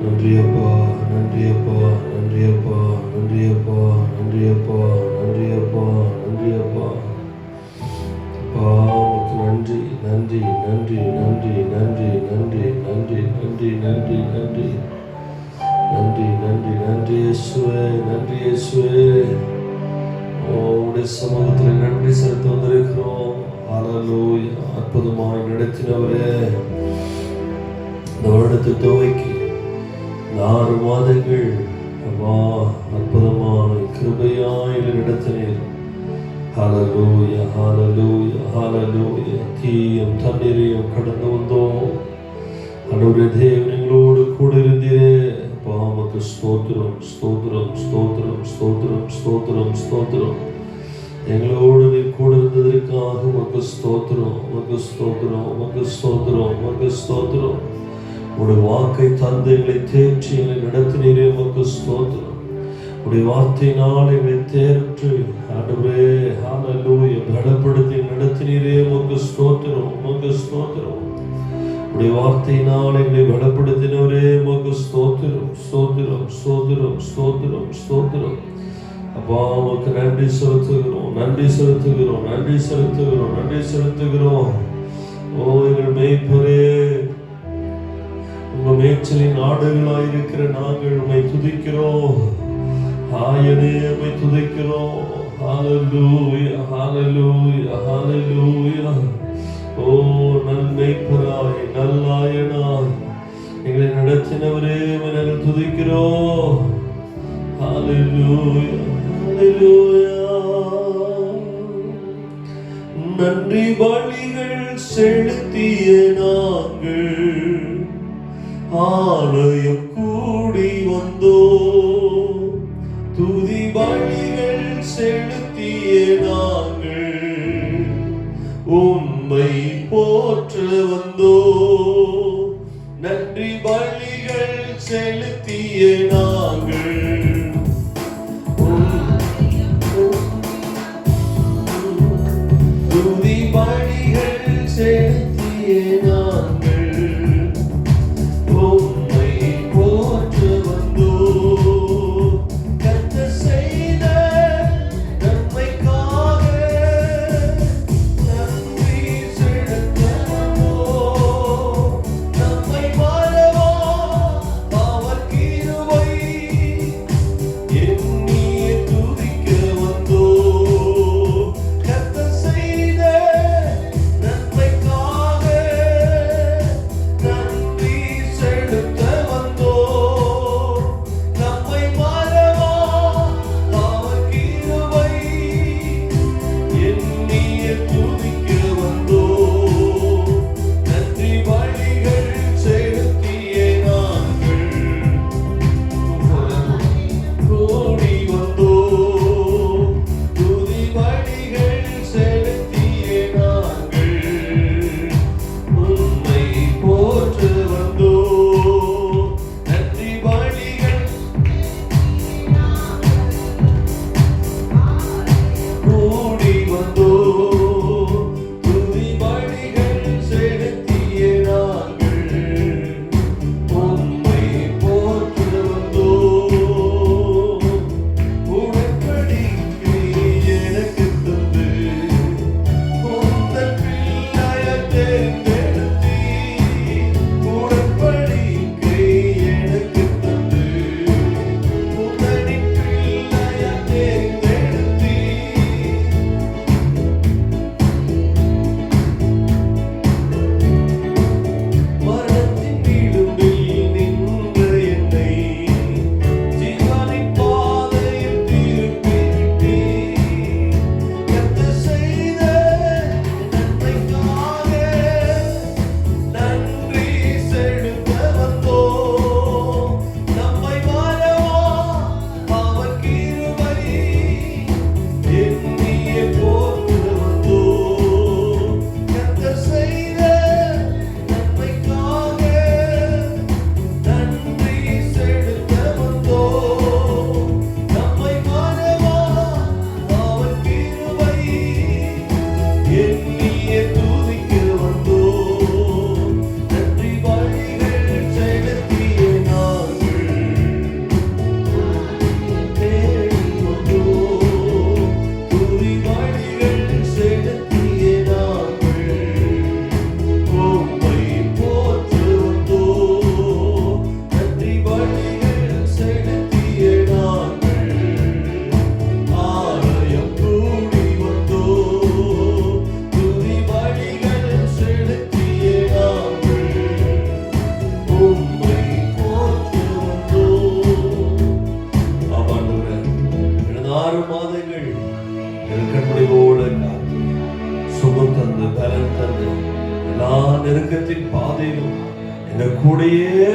நன்றியப்பா, நன்றியப்பா, நன்றியப்பா, நன்றியப்பா, நன்றியப்பா, நன்றியப்பா, நன்றியப்பா. அப்பா உமக்கு நன்றி, நன்றி, நன்றி, நன்றி, நன்றி, நன்றி, நன்றி, நன்றி, நன்றி, நன்றி, நன்றி, நன்றி, நன்றி இயேசுவே, நன்றி இயேசுவே. உம்முடைய சமூகத்தில் நன்றி செலுத்த வந்திருக்கிறோம். ஹல்லேலூயா. அற்புதமாய் நடத்தினவரே, இந்த வருடத்தை துவக்கி 6 மாதங்கள் அப்பா அற்புதமாய் கிருபையாய் நடத்தினீர். ஹல்லேலூயா, ஹல்லேலூயா, ஹல்லேலூயா. தீயும் தண்ணீரையும் கடந்து வந்தோம். ஆண்டவரே, தேவன் எங்களோடு கூட இருந்தீரே. அப்பா உமக்கு ஸ்தோத்திரம், ஸ்தோத்திரம், ஸ்தோத்திரம், ஸ்தோத்திரம், ஸ்தோத்திரம், ஸ்தோத்திரம். எங்களோடு நீர் கூட இருந்ததற்காக உமக்கு ஸ்தோத்திரம், உமக்கு ஸ்தோத்திரம், உமக்கு ஸ்தோத்திரம், உமக்கு ஸ்தோத்திரம். உடைய வாக்கை தந்து எங்களை தேற்றி எங்களை நடத்தினீரே, உமக்கு ஸ்தோத்திரம். உடைய வார்த்தையினால் எங்களை தேற்று ஆண்டவரே ஹல்லேலூயா பலப்படுத்தி நடத்தினீரே, உமக்கு ஸ்தோத்திரம், உமக்கு ஸ்தோத்திரம். உடைய வார்த்தையினால் எங்களை பலப்படுத்தினவரே, உமக்கு ஸ்தோத்திரம், ஸ்தோத்திரம், ஸ்தோத்திரம், ஸ்தோத்திரம், ஸ்தோத்திரம். அப்பா உமக்கு நன்றி செலுத்துகிறோம், நன்றி செலுத்துகிறோம், நன்றி செலுத்துகிறோம், நன்றி செலுத்துகிறோம். ஓ எங்கள் மேய்ப்பரே, உங்க மேய்ச்சலின் ஆடுகளாயிருக்கிற நாங்கள் உம்மை துதிக்கிறோம். ஆயனே உம்மை துதிக்கிறோம். ஹல்லேலூயா, ஹல்லேலூயா, ஹல்லேலூயா. ஓ நன்மைப்பராய் நல்லாயனாய் எங்களை நடத்தினவரே, நாங்கள் துதிக்கிறோம். ஹல்லேலூயா, ஹல்லேலூயா. நன்றி பலிகள் செலுத்திய நாங்கள் ஆலயம் கூடி வந்தோ. துதி பலிகள் செலுத்திய நாங்கள் உம்மை போற்ற வந்தோ. நன்றி பலிகள் செலுத்திய நாங்கள் துதி பலிகள் செலுத்திய நாங்கள் உம்மை போற்ற வந்தோ. கர்த்தர் செய்த நன்மைக்காக நன்றி செலுத்துவோம். நம்மை மறவா அவர் கிருபை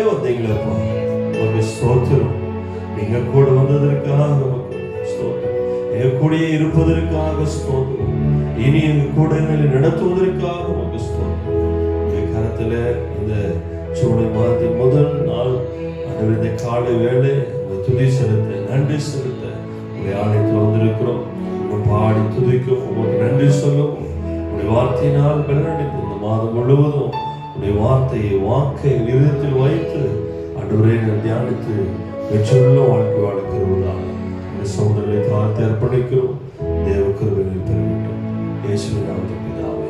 வந்தீங்களப்பா, உங்க ஸ்தோத்திரம். நீங்க கூட வந்ததற்காக உமக்கு ஸ்தோத்திரம். எங்க கூடயே இருப்பதற்காக ஸ்தோத்திரம். இனி எங்க கூட எங்களை நடத்துவதற்காக உமக்கு ஸ்தோத்திரம். உங்க கரத்துல இந்த ஜூலை மாதத்தின் முதல் நாள் ஆண்டவரே, இந்த காலை வேளை உங்க துதி செலுத்த, நன்றி செலுத்த உங்களுடைய ஆலயத்தில் வந்திருக்கிறோம். உங்க பாடி துதிக்கும், உங்களுக்கு நன்றி சொல்லவும், உங்களுடைய வார்த்தையினால் பலனடைந்து இந்த மாதம் முழுவதும் உடைய வார்த்தையை வாக்கை நிறுவனத்தில் வைத்து ஆண்டவரே தியானித்து வெற்றியுள்ள வாழ்க்கை வாழ்க்கிறவர்களாக இந்த சோதனை காலத்தை அர்ப்பணிக்கிறோம். தேவ கிருபையை பெறட்டும். இயேசுவின் நாமத்தில் பிதாவே,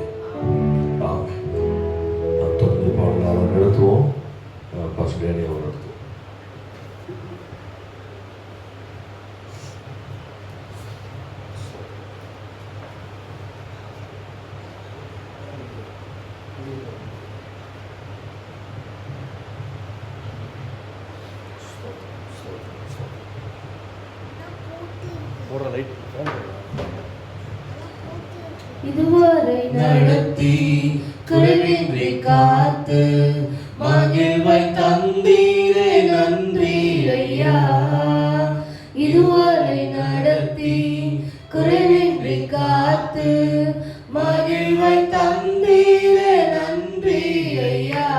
ஆமென். நாம் தொடர்ந்து பாடலாக நடத்துவோம். பாஸ்டர் டேனி அவர் நடத்துவோம். இதுவரை நடத்தி குறைவின்றி காத்து மகிழ்வை தந்தீரே, நன்றி ஐயா. இதுவரை நடத்தி குறைவின்றி காத்து மகிழ்வை தந்தீரே, நன்றி ஐயா.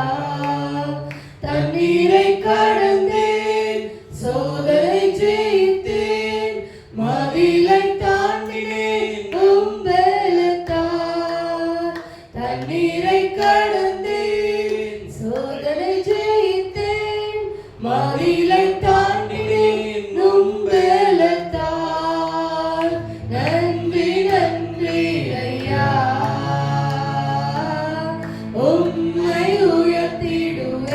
தண்ணீரை கடந்தேன், சோதனை ஜெயித்தேன், மதிலை தாண்டினேன் உம்பலத்தார். தண்ணீரை கடந்தேன், சோதனை ஜெயித்தேன், மதிலை தாண்டினேன் உம்பலத்தார். நன்றி நன்றி ஐயா, உம்மை உயர்த்திடுவேன்.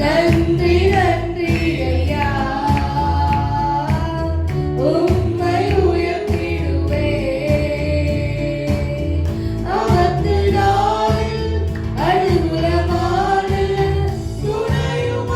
நன்றி நன்றி ஐயா, உம்மை உயர்த்திடுவேன். ஆபத்து நாளில் அனுகூலமான துணையும்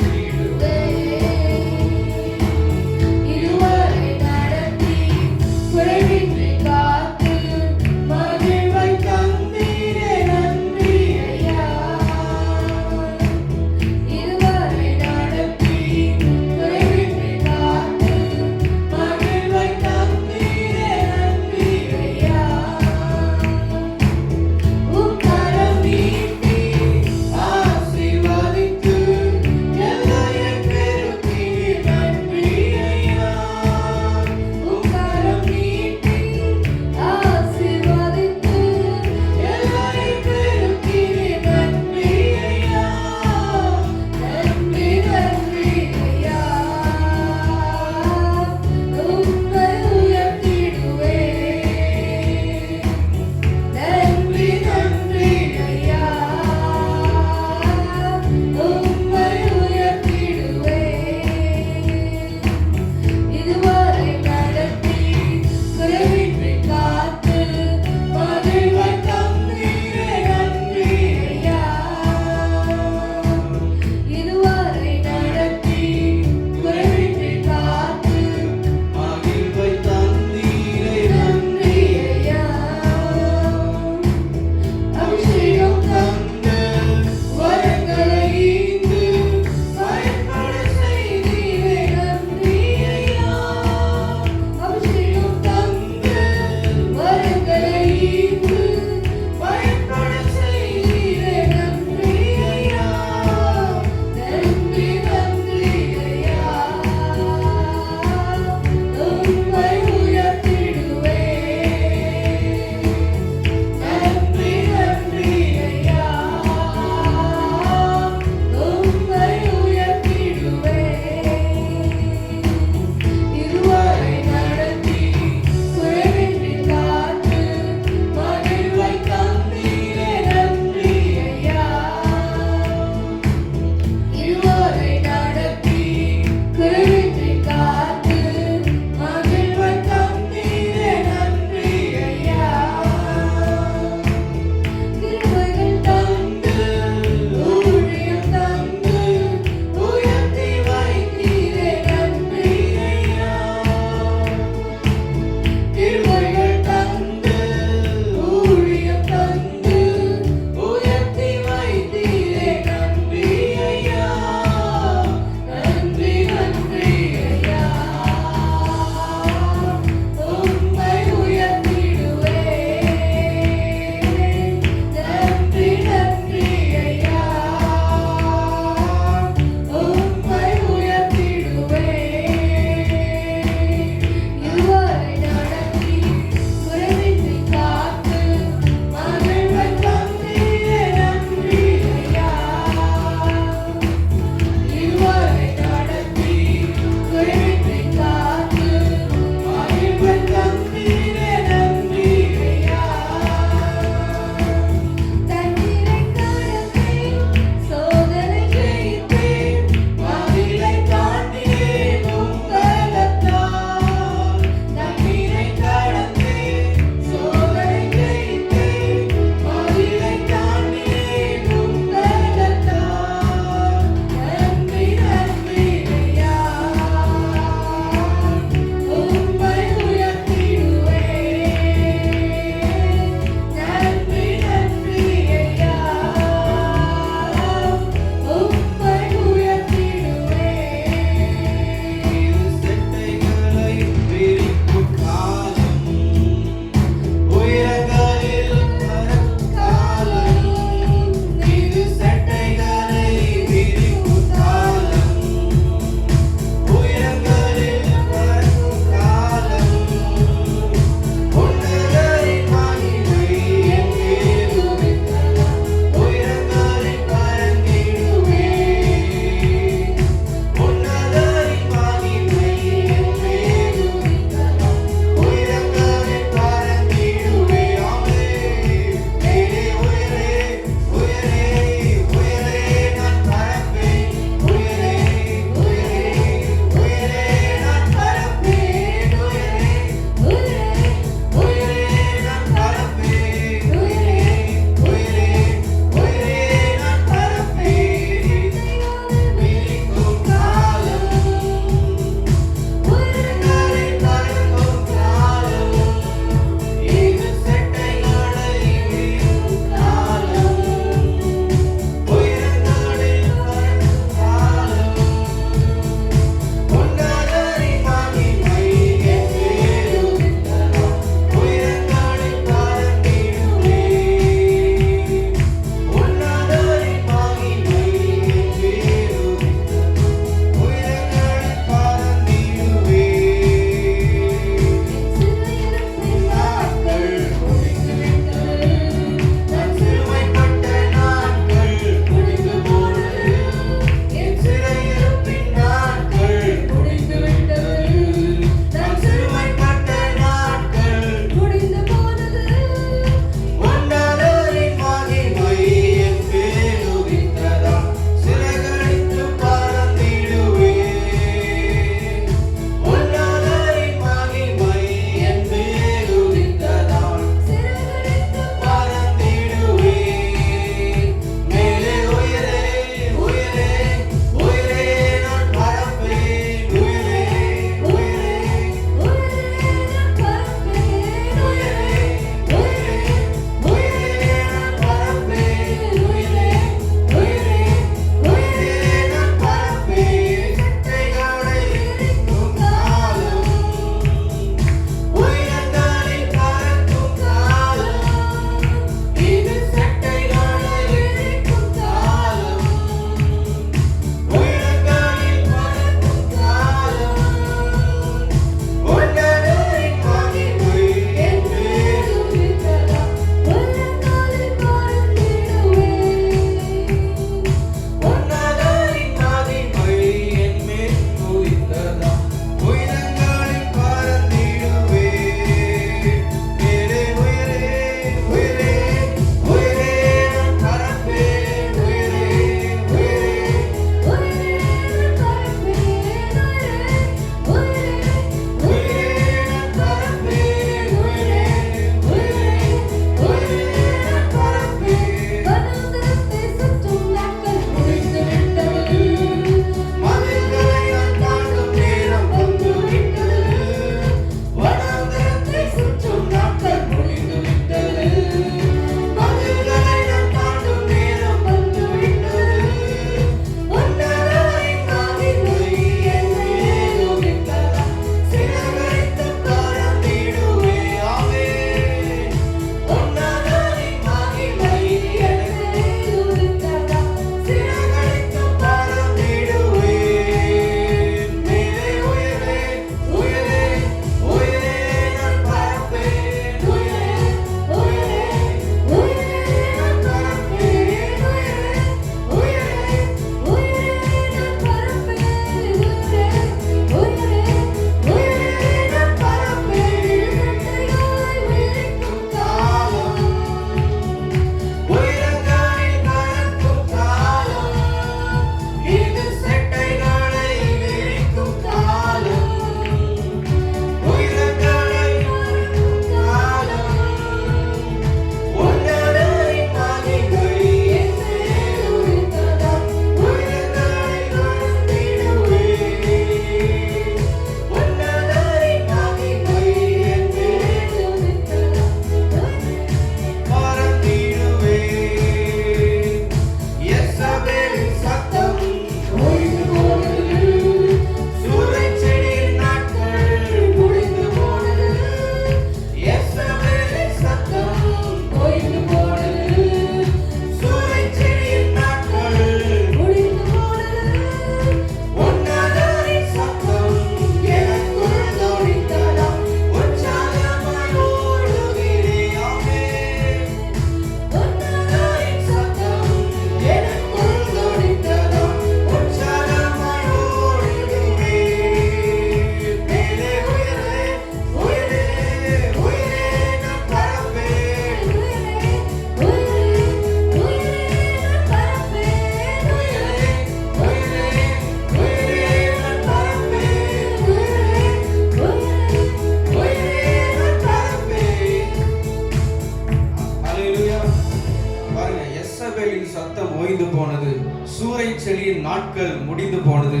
செடியின் நாட்கள் முடிந்து போனது.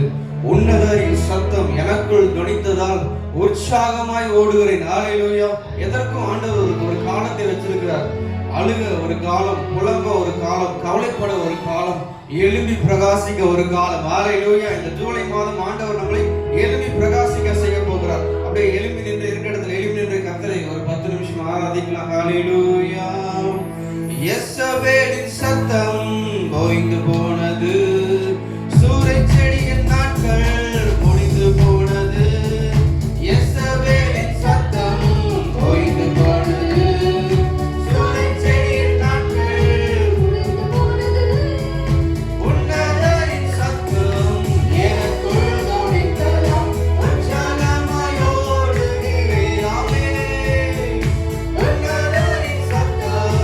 உன்னதரின் சத்தம் எனக்குள் தொனித்ததால் உற்சாகமாய் ஓடுகிறேன். ஹல்லேலூயா. எதற்கும் ஆண்டவர் ஒரு காலத்தை வச்சிருக்கிறார். அழுக ஒரு காலம், புலம்ப ஒரு காலம், கவலைப்பட ஒரு காலம், எழும்பி பிரகாசிக்க ஒரு காலம். ஹல்லேலூயா. இந்த ஜூலை மாதம் ஆண்டவர் நம்மளை எழும்பி பிரகாசிக்க செய்ய போகிறார். அப்படியே எழும்பி நின்று இருக்கிற இடத்துல எழும்பி நின்று கர்த்தரை ஒரு 10 நிமிஷம் ஆராதிக்கலாம். ஹல்லேலூயா. யெசபேலின் சத்தம் ஓய்ந்து போனது, சூறை செடியின் நாட்கள் முடிந்து போனது. யெசபேலின் சத்தம் ஓய்ந்து போனது, சூறை செடியின் நாட்கள் முடிந்து போனது. உன்னதரின் சத்தம் எனக்குள் தொனித்ததால் உற்சாகமாய் ஓடுகிறேன். ஆமென். உன்னதரின் சத்தம்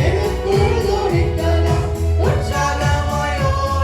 எனக்குள் தொனித்ததால் உற்சாகமாய் ஓடுகிறேன்.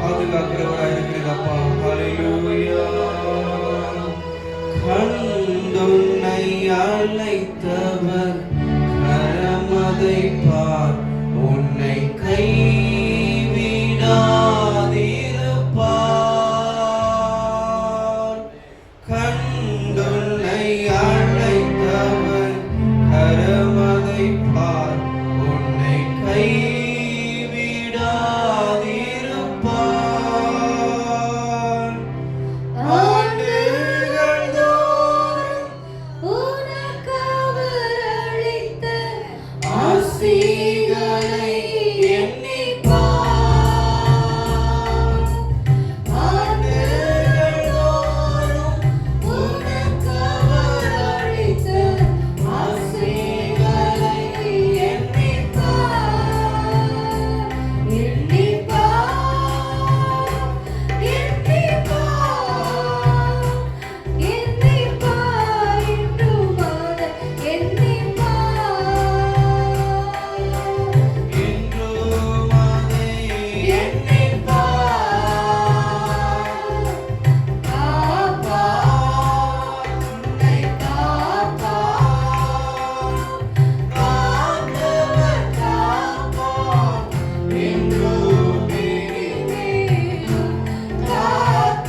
பாதுகாக்கிறவராய் இருக்கிறதப்பா. ஹalleluya. கண்டுன்னை அழைத்தவர் கரமதை பார், உன்னை கைவிடாதிருப்பார். கண்டுன்னை அழைத்தவர் கரமதை பார், உன்னை கைவிடாதிருப்பார். ஆண்டுகள் தோறும் உனக்கு அவர் அளித்த ஆசீர்வாதங்களை எண்ணிப் பார். ஆண்டுகள் தோறும் உனக்கு அவர் அளித்த ஆசீர்வாதங்களை எண்ணிப் பார். எண்ணிப் பார். எண்ணிப் பார். எண்ணிப் பார். இன்றும் அதை எண்ணிப் பார். என்றும் அதை எண்ணிப் பார். காப்பார். உன்னை காப்பார். காத்தவர் காப்பார். என்றும் இனிமேலும் காத்திடுவார்.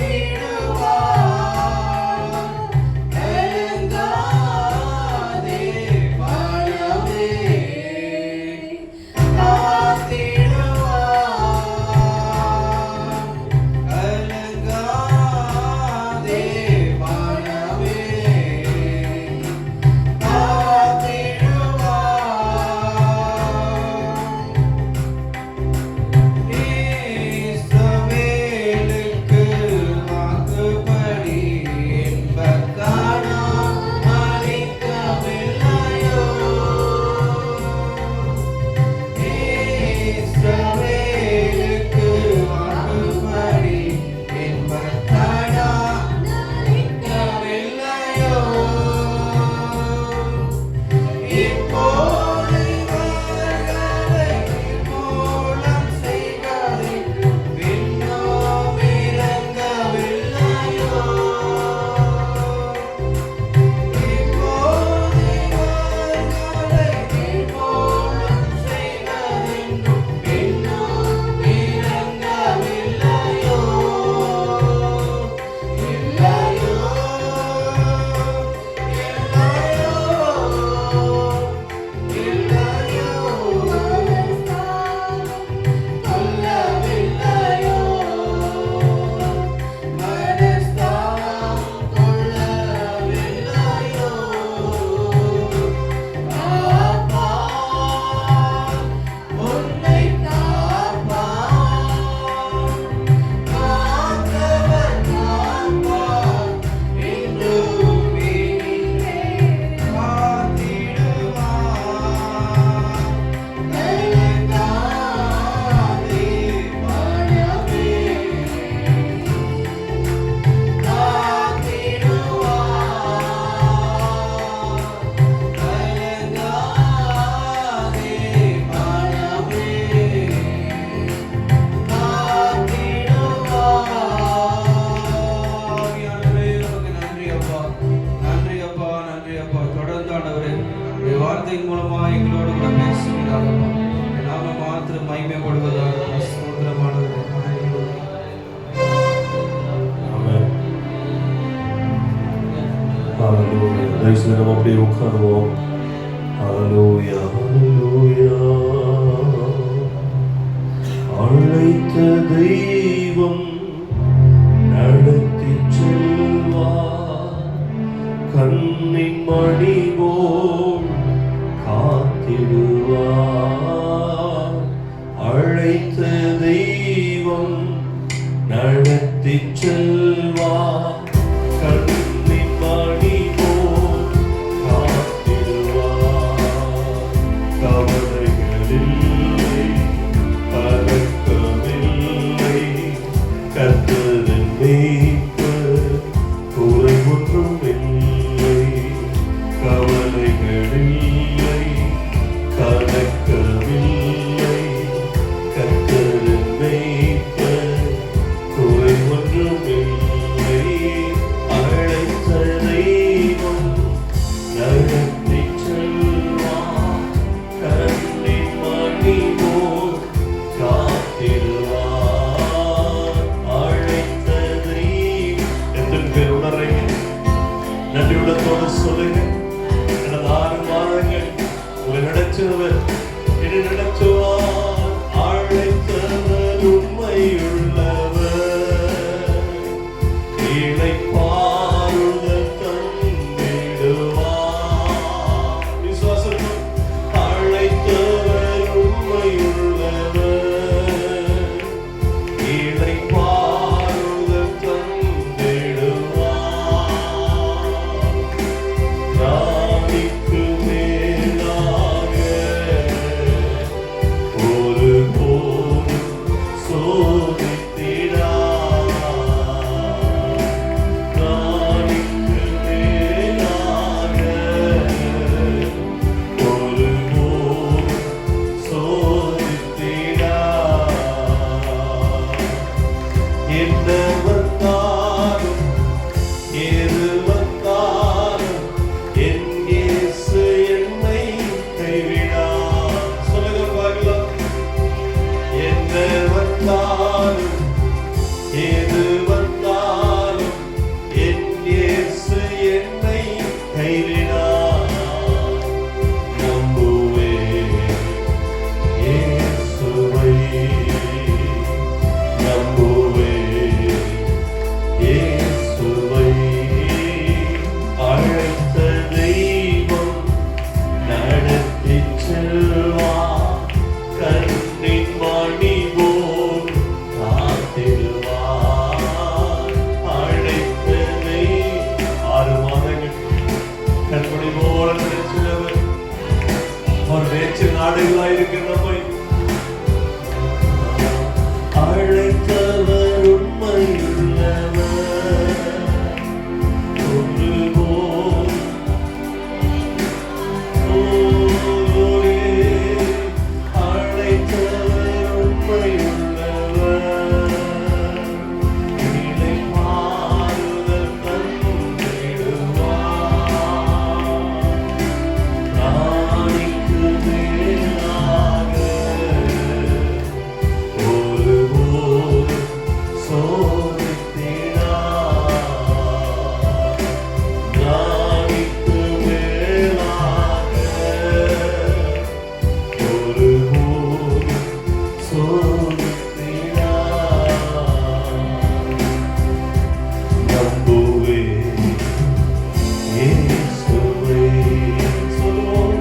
கலங்காதே மனமே, காத்திடுவார். கலங்காதே மனமே, காத்திடுவார். இஸ்ரவேலுக்கு வாக்குப்படி என்பக் காணாம் அளிக்கவில்லையோ? இஸ்ரவேலுக்கு வாக்குப்படி என்பக் காணாம் அளிக்கவில்லையோ? இப்போது இவர்களை நிர்மூலம் செய்வதை இன்னும் இறங்கவில்லையோ? இப்போது இவர்களை நிர்மூலம் செய்வதென்றும் இன்னும் இறங்கவில்லையோ? இல்லையோ, இல்லையோ, மனஸ்தாபம் கொள்ளவில்லையோ? காப்பார். உன்னை காப்பார். காத்தவர் காப்பார். என்றும் இனிமேல் காத்திடுவார். கலங்காதே மனமே, காத்திடுவார். கலங்காதே மனமே, காத்திடுவார். ஆவியானவரே, உமக்கு நன்றி அப்பா. நன்றி அப்பா, நன்றி அப்பா. தொடர்ந்து ஆண்டவரே, உம்முடைய வார்த்தையின் மூலமா எங்களோடு கூட பேசுகிறார் அப்பா. உம்முடைய நாமம் மாத்திரம் மகிமைப்படுவதாக ஸ்தோத்திரமானது. ஆமென். ஹalleluya. தயவு செய்து நம்ம அப்படியே உட்காருவோம். ஹalleluya, ஹalleluya. அழைத்த தெய்வம் நடத்திச் செல்வார். கண்ணின் மணி போல் காத்திடுவார். அழைத்த தெய்வம் நடத்திச் செல்வார். கண்ணின் மணி போல் காத்திடுவார். கவலைகளில்லை, கலக்கமில்லை, கர்த்தரின் மீட்பர் குறை ஒன்றும் இல்லை. கவலைகளில்லை, கலக்கமில்லை, கர்த்தரின் மீட்பர் என்ன வந்தாலும் ஏது வந்தாலும் என் இயேசு என்னை கைவிடார். சொல்லுங்க பார்க்கலாம். என்ன வந்தாலும் ஏது வந்தாலும் என் இயேசு என்னை கைவிடார். நம்புவேன் இயேசுவை, நம்புவேன் இயேசுவை. அழைத்த தெய்வம் நடத்திச் செல்வார். கண்ணின் மணி போல் காத்திடுவார். அழைத்த தெய்வம் 6 மாதங்கள் கண்மணி போல நினைச்சவர் அவர் வேற்று நாடுகளாய் இருக்கிற நம்மை அழைத்தவர் உண்மையுள்ளவர். ஒன்றுபோல் அழைத்தவர் உண்மையுள்ளவர். நிலை மாறுதல் தந்திடுவார். ராணிக்கு மேலாக ஒருபோதும் சோதித்திடார். ராணிக்கு மேலாக ஒருபோதும் சோதித்திடார். நம்புவேன் இயேசுவை. சொல்லுவோம்.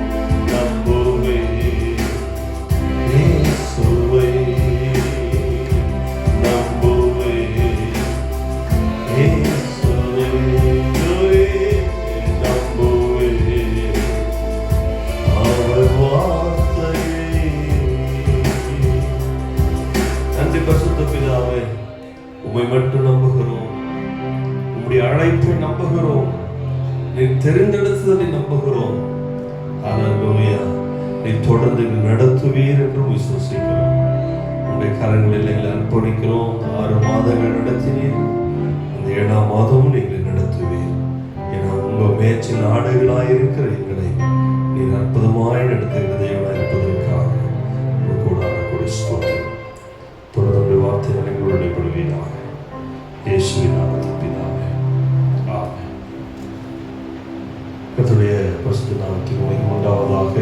நம்புவேன் இயேசுவை. நம்புவேன் இயேசுவை. நம்புவேன் அவர் வார்த்தையை. நன்றி பரிசுத்த பிதாவே, உம்மை மட்டும் நம்புகிறோம். உம்முடைய அழைப்பை நம்புகிறோம். நீ தெரிந்தெடுத்ததை நம்புகிறோம். ஹல்லேலூயா. நீ தொடர்ந்து நடத்துவீர் என்றும் விசுவசிக்கிறோம். உங்களுடைய கரங்களில் எங்களை அர்ப்பணிக்கிறோம். 6 மாதங்கள் நடத்தினீர். அந்த 7ஆம் மாதமும் நீங்கள் நடத்துவீர். ஏன்னா உங்க மேய்ச்சி நாடுகளாயிருக்கிற எங்களை நீர் அற்புதமாய் நடத்துகிற தேவனாய் இருப்பதற்காக உங்கள் கூட ஸ்தோத்திரம். தொடர்ந்து வார்த்தைகளை எங்களுடைய படுவீராக. இயேசுவின் நாமத்தில் பிதாவே. ஆமென். கர்த்தருடைய பரிசுத்த நாமத்துக்கு மகிமை உண்டாவதாக.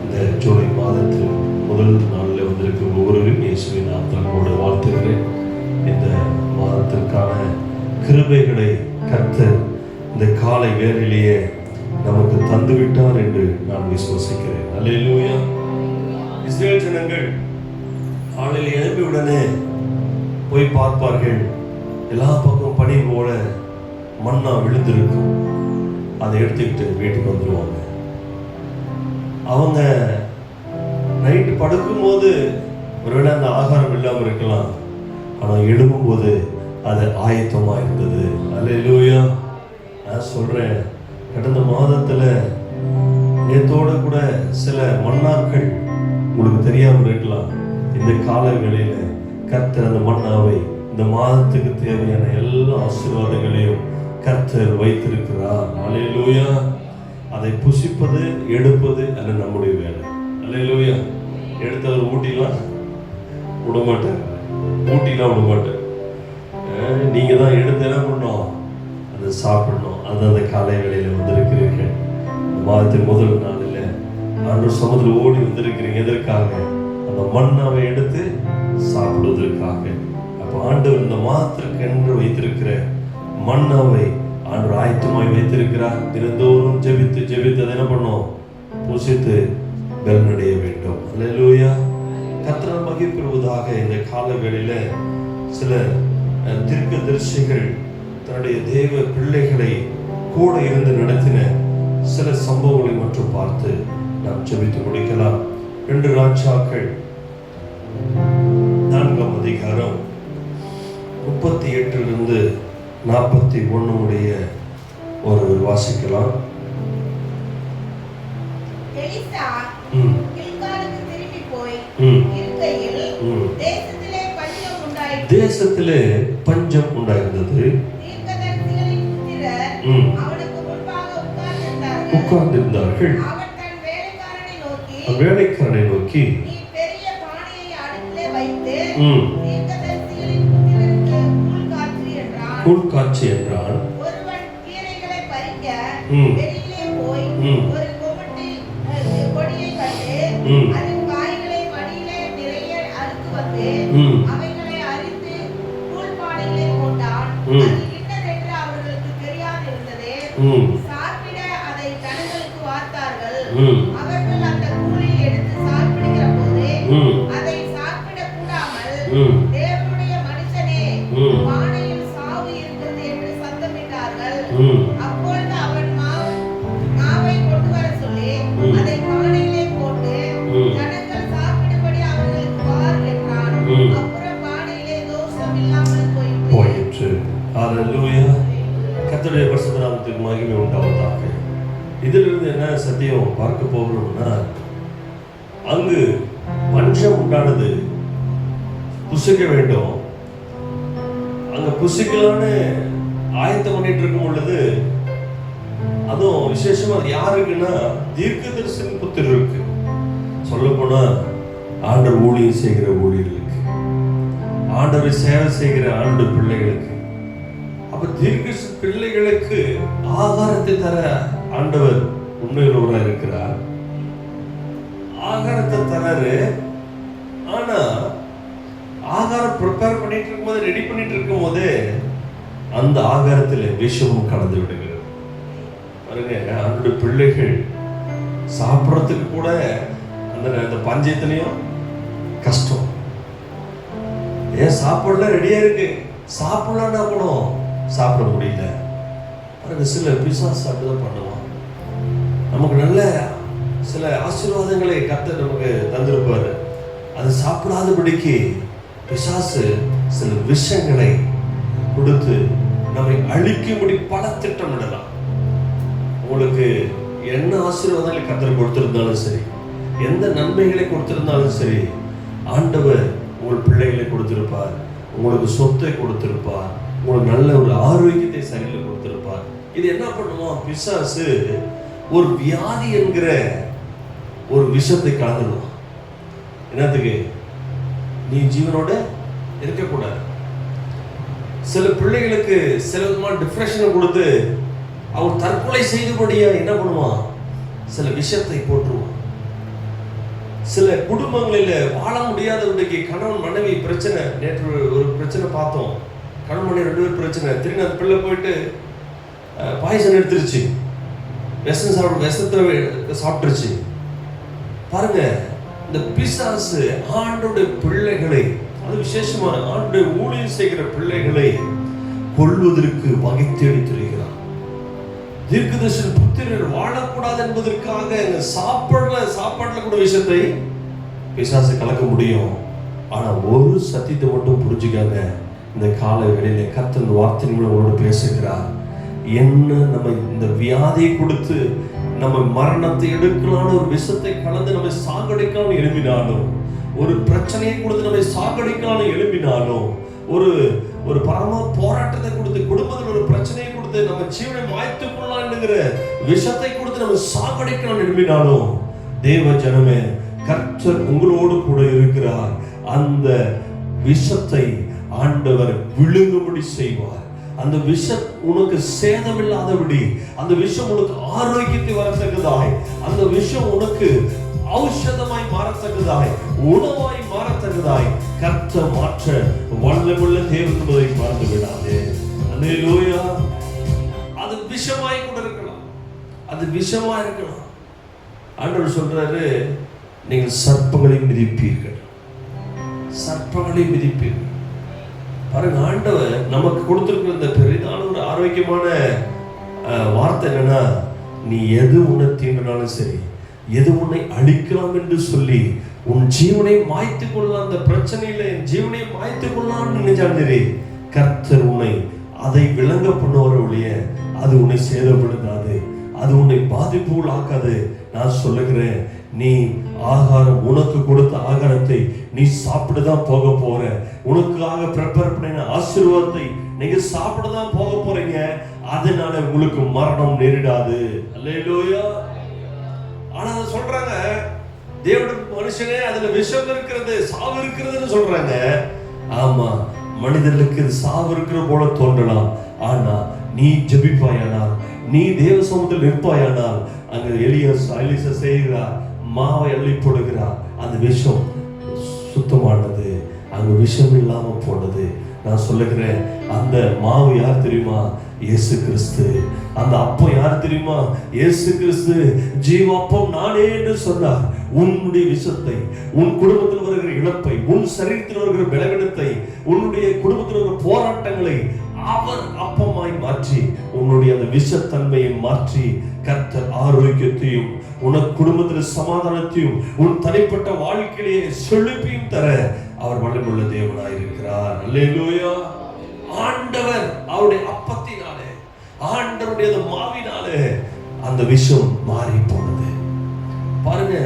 இந்த ஜூலை மாதத்தில் முதல் நாளில் வந்திருக்கிற ஒவ்வொருவரையும் இயேசுவின் நாமத்தில் கூட வாழ்த்துகிறேன். இந்த மாதத்திற்கான கிருபைகளை கர்த்தர் இந்த காலை வேளையிலேயே நமக்கு தந்துவிட்டார் என்று நான் விசுவசிக்கிறேன். அல்லேலூயா. இஸ்ரவேல் ஜனங்கள் காலையில் எழுப்பி உடனே போய் பார்ப்பார்கள். எல்லா பக்கம் பனி போல மண்ணா விழுந்திருக்கும். அதை எடுத்துக்கிட்டு வீட்டுக்கு வந்துடுவாங்க. அவங்க நைட்டு படுக்கும்போது ஒருவேளை அந்த ஆகாரம் இல்லாமல் இருக்கலாம். ஆனால் எழும்பும்போது அது ஆயத்தமாக இருந்தது. அல்லேலூயா. நான் சொல்கிறேன், கடந்த மாதத்தில் நேத்தோடு கூட சில மன்னார்கள் உங்களுக்கு தெரியாமல் இருக்கலாம். இந்த கால வேளையில் கர்த்தர் அந்த மன்னாவை இந்த மாதத்துக்கு தேவையான எல்லா ஆசீர்வாதங்களையும் கர்த்தர் வைத்திருக்கிறார். அல்லேலூயா. அதை புசிப்பது எடுப்பது அது நம்முடைய வேலை. அல்லேலூயா. எடுத்தவர் ஊட்டிலாம் விடமாட்டார். ஊட்டிலாம் விடமாட்டார். நீங்கள் தான் எடுத்து என்ன பண்ணணும், அதை சாப்பிடணும். அது அந்த காலை வேளையில் வந்திருக்கிறீர்கள். மாதத்தின் முதல் நாளில் ஆண்டவர் சமுதிரம் ஓடி வந்திருக்கிறீங்க. எதற்காக? அந்த மண்ணாவை எடுத்து சாப்பிடுவதற்காக. அப்போ ஆண்டவர் இந்த மாதத்திற்கு என்று வைத்திருக்கிற மண்ணாவை ஆண்டவர் ஆயத்தமாய் வைத்திருக்கிறார். தினந்தோறும் ஜெபித்து ஜெபித்து அதை என்ன பண்ணோம், புசித்து பலனடைய வேண்டும். அல்லேலூயா. கர்த்தர் மகிழ்ப்படுவதாக. இந்த கால வேளையில சில தீர்க்கதரிசிகள் தன்னுடைய தேவ பிள்ளைகளை கூட இருந்து நடத்தின சில சம்பவங்களை மட்டும் பார்த்து நாம் ஜெபித்து முடிக்கலாம். 2 ராஜாக்கள் 4ஆம் அதிகாரம் 38 41 ஒரு வாசிக்கலாம். எலிசா கில்காலுக்கு திரும்பி போய் இருக்கையில் தேசத்திலே பஞ்சம் உண்டாயிற்று. தேசத்திலே பஞ்சம் உண்டாயிருந்தது. தீர்க்கதரிசிகளின் புத்திரர் ம். அவனுக்கு முன்பாக உட்கார்ந்திருந்தார்கள். உட்கார்ந்திருந்தார்கள். அவன் தன் வேலைக்காரனை நோக்கி, வேலைக்காரனை நோக்கி, நீ பெரிய பானையை அடுப்பிலே வைத்து ம், தீர்க்கதரிசிகளின் புத்திரருக்கு கூழ் காய்ச்சு என்றான். கூழ் காய்ச்சி என்றான். ஒருவன் கீரைகளை பறிக்க ம். வெளியிலே போய் ம். ஒரு கொடியை கண்டு ம். அதன் காய்களை மடியிலே நிறைய அறுத்து வந்து ம். அவைகளை அரித்து கூழ் பானையிலே போட்டான். ம். அது இன்னதென்று அவர்களுக்கு தெரியாதிருந்தது. ம். சாப்பிட அதை கண்களுக்கு வார்த்தார்கள். ம். அவர்கள் அந்த கூழை எடுத்து சாப்பிடுகிற போது ம். அதை சாப்பிட கூடாமல், ம். தேவனுடைய மனுஷனே, ம். பானையில் சாவு இருக்கிறது என்று சத்தமிட்டார்கள். ம். அப்பொழுது அவன் மாவை கொண்டு வர சொல்லி ம். அதை பானையிலே போட்டு ம். ஜனங்கள் சாப்பிடும்படி அவர்களுக்கு வார் என்றான். ம். அப்புறம் பானையிலே தோஷம் இல்லாமல் போயிற்று. போயிற்று. ஹல்லேலூயா. கர்த்தருடைய பரிசுத்த நாமத்துக்கு மகிமை உண்டாவதாக. இதிலிருந்து என்ன சத்தியம் பார்க்க போகிறோம்னா, அங்கு பஞ்சம் உண்டானது. புசிக்க வேண்டும். அங்க புசிக்கலான்னு ஆயத்தம் பண்ணிட்டு இருக்கும் பொழுது, அதுவும் விசேஷமா அது யாருக்குன்னா தீர்க்கதரிசன புத்திரருக்கு, சொல்ல போனா ஆண்டவர் ஊழியம் செய்கிற ஊழியர்களுக்கு, ஆண்டவரை சேவை செய்கிற ஆண்டவர் பிள்ளைகளுக்கு. அப்ப தீர்க்க பிள்ளைகளுக்கு ஆகாரத்தை தர ஆண்டவர் உண்மையுள்ளவராக இருக்கிறார். ஆகாரத்தை தராரு. ஆனா ஆகாரம் ப்ரிப்பேர் பண்ணிட்டு இருக்கும்போது, ரெடி பண்ணிட்டு இருக்கும் போதே அந்த ஆகாரத்தில் விஷமும் கலந்து விடுகிறது. பாருங்க, அவருடைய பிள்ளைகள் சாப்பிட்றதுக்கு கூட அந்த பஞ்சத்திலையும் கஷ்டம். ஏன் சாப்பாடுலாம் ரெடியா இருக்கு, சாப்பிடலான்னா கூட சாப்பிட முடியல. பாருங்க, சில பிசாசு அப்படிதான் பண்ணுவான். நமக்கு நல்ல சில ஆசீர்வாதங்களை கர்த்தர் நமக்கு தந்திருப்பாரு. அது சாப்பிடாதபடிக்கு பிசாசு சில விஷயங்களை கொடுத்து நம்மை அழிக்கும்படி பல திட்டமிடலாம். உங்களுக்கு என்ன ஆசீர்வாதங்களை கர்த்தர் கொடுத்திருந்தாலும் சரி, எந்த நன்மைகளை கொடுத்திருந்தாலும் சரி, ஆண்டவர் உங்கள் பிள்ளைகளை கொடுத்திருப்பார், உங்களுக்கு சொத்தை கொடுத்திருப்பார், உங்களுக்கு நல்ல ஒரு ஆரோக்கியத்தை சரியில் கொடுத்திருப்பார். இது என்ன பண்ணுவோம், பிசாசு ஒரு வியாதி என்கிற ஒரு விஷத்தை கலந்துடுவான். என்னத்துக்கு? நீ ஜீவனோட இருக்கக்கூடாது. சில பிள்ளைகளுக்கு சில விதமான டிப்ரெஷனை கொடுத்து அவன் தற்கொலை செய்தபடியா என்ன பண்ணுவான், சில விஷயத்தை போட்டுருவான். சில குடும்பங்களில் வாழ முடியாதவர்களுக்கு கணவன் மனைவி பிரச்சனை. நேற்று ஒரு பிரச்சனை பார்த்தோம். கணவன் மனைவி 2 பேர் பிரச்சனை. திரும்பி அந்த பிள்ளை போயிட்டு பாய்சன் எடுத்துருச்சு, விஷத்தை சாப்பிட்டுருச்சு. பாருங்க, இந்த பிசாசு ஆண்டோட பிள்ளைகளை, அது விசேஷமான ஆண்டோட ஊழியம் செய்கிற பிள்ளைகளை கொல்வதற்கு வகை தேடி திரிகிறான். தீர்க்கதரிசன புத்திரர் வாழக்கூடாது என்பதற்காக சாப்பாட்டுல கூட விஷயத்தை பிசாசு கலக்க முடியும். ஆனா ஒரு சத்தியத்தை மட்டும் புரிஞ்சுக்காங்க. இந்த கால வேளையில கர்த்தர் வார்த்தை உங்களோட பேசுகிறார். என்ன நம்ம இந்த வியாதியை கொடுத்து நம்ம மரணத்தை எடுக்கலான்னு ஒரு விஷத்தை கலந்து நம்ம சாகடிக்கலாம்னு எழுப்பினாலும், ஒரு பிரச்சனையை கொடுத்து நம்ம சாகடிக்கலாம்னு எழுப்பினாலும், ஒரு பரம போராட்டத்தை கொடுத்து, குடும்பத்தில் ஒரு பிரச்சனையை கொடுத்து நம்ம ஜீவனை மாய்த்துக் கொள்ளலாம்ங்கிற விஷத்தை கொடுத்து நம்ம சாகடிக்கலாம்னு எழுப்பினாலும், தேவ ஜனமே, கர்த்தர் உங்களோடு கூட இருக்கிறார். அந்த விஷத்தை ஆண்டவர் விழுங்கும்படி செய்வார். அந்த விஷம் உனக்கு சேதமில்லாதபடி, அந்த விஷம் உனக்கு ஆரோக்கியத்தை வரத்தக்கதாய், அந்த விஷம் உனக்கு ஔஷதமாய் மாறத்தக்கதாய், உணவாய் மாறத்தக்கதாய் கர்த்தர் மாற்ற வல்லமுள்ள தேவன் என்பதை மறந்து விடாதே. அல்லேலூயா. அது விஷமாய் கூட இருக்கலாம், அது விஷமா இருக்கலாம். ஆண்டவர் சொல்றாரு, நீங்கள் சர்ப்பங்களை மிதிப்பீர்கள், சர்ப்பங்களை மிதிப்பீர்கள். பாருங்க, ஆண்டவர் நமக்கு கொடுத்திருக்கிற இந்த பெரிதான ஒரு ஆரோக்கியமான வார்த்தை என்னன்னா, நீ எது உன்னை தீண்டினாலும் சரி, எது உன்னை அழிக்கலாம் என்று சொல்லி உன் ஜீவனை மாய்த்துக் கொள்ளலாம், அந்த பிரச்சனையில என் ஜீவனை மாய்த்துக் கொள்ளலாம்னு நினைச்சாரு, கர்த்தர் உன்னை அதை விளங்க பண்ணுவார் ஒழிய அது உன்னை சேதப்படுத்தாது, அது உன்னை பாதிப்புகள் ஆக்காது. நான் சொல்லுகிறேன், நீ ஆகாரம், உனக்கு கொடுத்த ஆகாரத்தை நீ சாப்பிட்டுதான் போக போற. உனக்காக ப்ரிப்பேர் பண்ணின ஆசீர்வாதத்தை நீங்க சாப்பிட்டுதான் போக போறீங்க. அதனால உங்களுக்கு மரணம் நேரிடாது. அல்லேலூயா. ஆனா அதை சொல்றாங்க, தேவனுடைய மனுஷனே அதுல விஷம் இருக்கிறது, சாவு இருக்கிறதுன்னு சொல்றாங்க. ஆமா, மனிதர்களுக்கு சாவு இருக்கிற போல தோன்றலாம். ஆனா நீ ஜெபிப்பாயானால், நீ தேவ சமூகத்தில் நிற்பாயானால், அங்க எலிசா செய்கிறார், மாவை அள்ளி போடுகிறார். அந்த விஷம் சுத்தமானது, அங்க விஷம் இல்லாம போனது. நான் சொல்லுகிறேன், அந்த மாவு யார் தெரியுமா? இயேசு கிறிஸ்து. அந்த அப்பம் யார் தெரியுமா? இயேசு கிறிஸ்து. ஜீவாப்பம் நானே என்று சொன்னார். உன்னுடைய விஷத்தை, உன் குடும்பத்தில் வருகிற இழப்பை, உன் சரீரத்தில் வருகிற பலவீனத்தை, உன்னுடைய குடும்பத்தில் வருகிற போராட்டங்களை அவர் அப்பமாய் மாற்றி, உன்னுடைய அந்த விஷத்தன்மையை மாற்றி, கர்த்தர் ஆரோக்கியத்தையும், உனக்கு குடும்பத்தில் சமாதானத்தையும், உன் தனிப்பட்ட வாழ்க்கையிலே செழிப்பையும் தர அவர் வல்லமையுள்ள தேவனாய் இருக்கிறார். அல்லேலூயா. ஆண்டவர் அவருடைய அப்பத்தினாலே, ஆண்டவருடைய மாவினாலே அந்த விஷம் மாறி போனது. பாருங்க,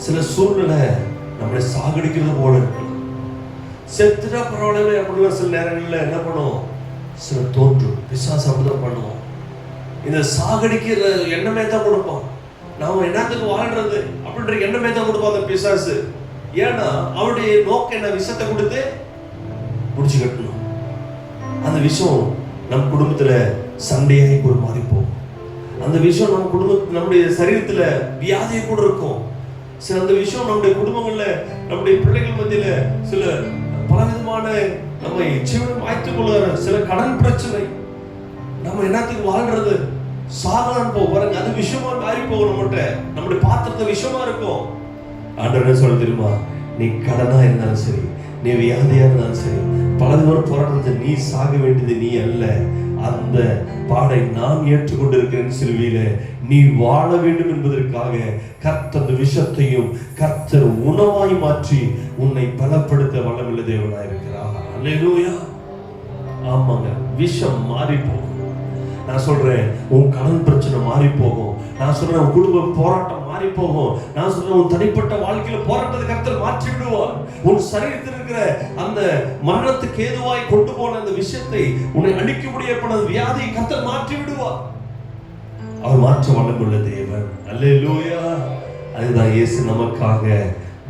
சில சூழ்நிலை நம்மளை சாகடிக்கிறது போல இருக்கலாம். செத்துட்டா பரவாயில்ல அப்படின்னா சில நேரங்களில் என்ன பண்ணுவோம்? சில தோன்றும். பிசாசு அப்படிதான் பண்ணுவோம். இந்த சாகடிக்கிற எண்ணமே தான் கொடுப்பான். நாம என்னத்துக்கு வாழ்றது அப்படின்ற எண்ணமே தான் கொடுப்பான் அந்த பிசாசு. ஏன்னா அவருடைய நோக்கம் என்ன? விஷத்தை கொடுத்து முடிச்சு கட்டணும். அந்த விஷயம் நம் குடும்பத்துல சண்டையாகி கூட மாறி போகும். அந்த விஷயம் நம்ம குடும்ப, நம்முடைய சரீரத்துல வியாதியை கூட இருக்கும். சில அந்த விஷயம் நம்முடைய குடும்பங்கள்ல, நம்முடைய பிள்ளைகள் மத்தியில சில பலவிதமான நம்மை ஜீவனம் வாய்த்துக் கொள்ளுகிற சில கடன் பிரச்சனை. நம்ம என்னத்துக்கு வாழ்றது? சாகலாம் போ பாருங்க, அது விஷயமா மாறி போகும். நம்முடைய பாத்திரத்தை விஷயமா இருக்கும். ஆண்டவர் என்ன சொல்ல தெரியுமா? நீ கடனா இருந்தாலும் சரி, நீ வியாதியா இருந்தாலும் சரி, பலவிதமான போராட்டத்தை, நீ சாக வேண்டியது நீ அல்ல. அந்த பாடை நான் ஏற்றுக்கொண்டிருக்கிறேன். சிலுவையில நீ வாழ வேண்டும் என்பதற்காக கர்த்தர் அந்த விஷத்தையும் கர்த்தர் உணவாய் மாற்றி உன்னை பலப்படுத்த வல்லமையுள்ள தேவனாய் இருக்கிறார். அல்லேலூயா. ஆமாங்க, விஷம் மாறி போகும். நான் சொல்றேன், உன் கடன் பிரச்சனை மாறி போகும். நான் சொல்றேன், உன் குடும்ப போராட்டம் மாறி போகும். நான் சொல்றேன், உன் தனிப்பட்ட வாழ்க்கையில போராட்டத்தை கர்த்தர் மாற்றி விடுவார். உன் சரீரத்தில் இருக்கிற அந்த மரணத்துக்கு ஏதுவாய் கொண்டு போன அந்த விஷயத்தை, உன்னை அழிக்க முடியாத வியாதியை கர்த்தர் மாற்றி விடுவார். அவர் மாற்ற வல்லமையுள்ள தேவன். அல்லேலூயா. அதுதான் இயேசு நமக்காக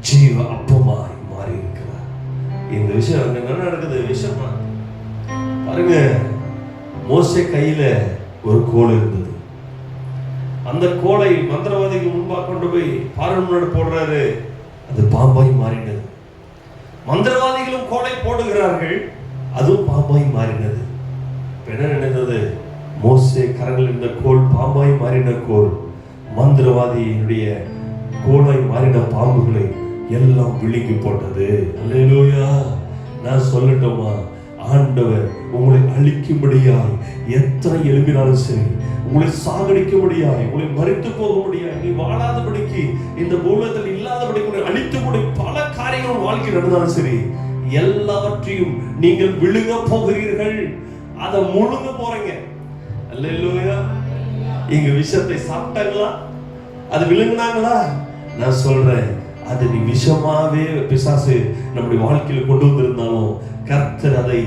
ஜீவ அப்பமாய் மாறி இருக்கிறார். இந்த விஷயம் அங்க என்ன நடக்குது? விஷயமா பாருங்க, மோசே கையில ஒரு கோல் இருந்தது. அந்த கோலை மந்திரவாதிக்கு முன்பாக கொண்டு போய் பார்வோன் முன்னாடி போடுறாரு. அது பாம்பாய் மாறினது. மந்திரவாதிகளும் கோலை போடுகிறார்கள், அதுவும் பாம்பாய் மாறினது. என்ன நினைத்தது? மோசே கரங்கள் இருந்த கோல் பாம்பாய் மாறின கோல் மந்திரவாதியினுடைய கோலாய் மாறின பாம்புகளை எல்லாம் விழுங்கி போட்டது. அல்லேலூயா. நான் சொல்லட்டுமா? ஆண்டவர் உங்களை அழிக்கும்படியாய் எத்தனை எழுப்பினாலும் சரி, உங்களை சாகடிக்கும்படியாய், உங்களை மறித்து போக முடியாது, நீ வாழாதபடிக்கு, இந்த பூலத்தில் இல்லாதபடிக்கு உங்களை அழித்துக்கூடிய பல காரியங்கள் வாழ்க்கை நடந்தாலும் சரி, எல்லாவற்றையும் நீங்கள் விழுங்க போகிறீர்கள். அதை முழுங்க போறீங்க. அல்லேலூயா. இங்க விஷத்தை சாப்பிட்டாங்களா? அது விழுங்கினாங்களா? நான் சொல்றேன், அது நீ விஷமாவே பிசாசு நம்முடைய வாழ்க்கையில கொண்டு வந்திருந்தாலும் கர்த்தர் அதை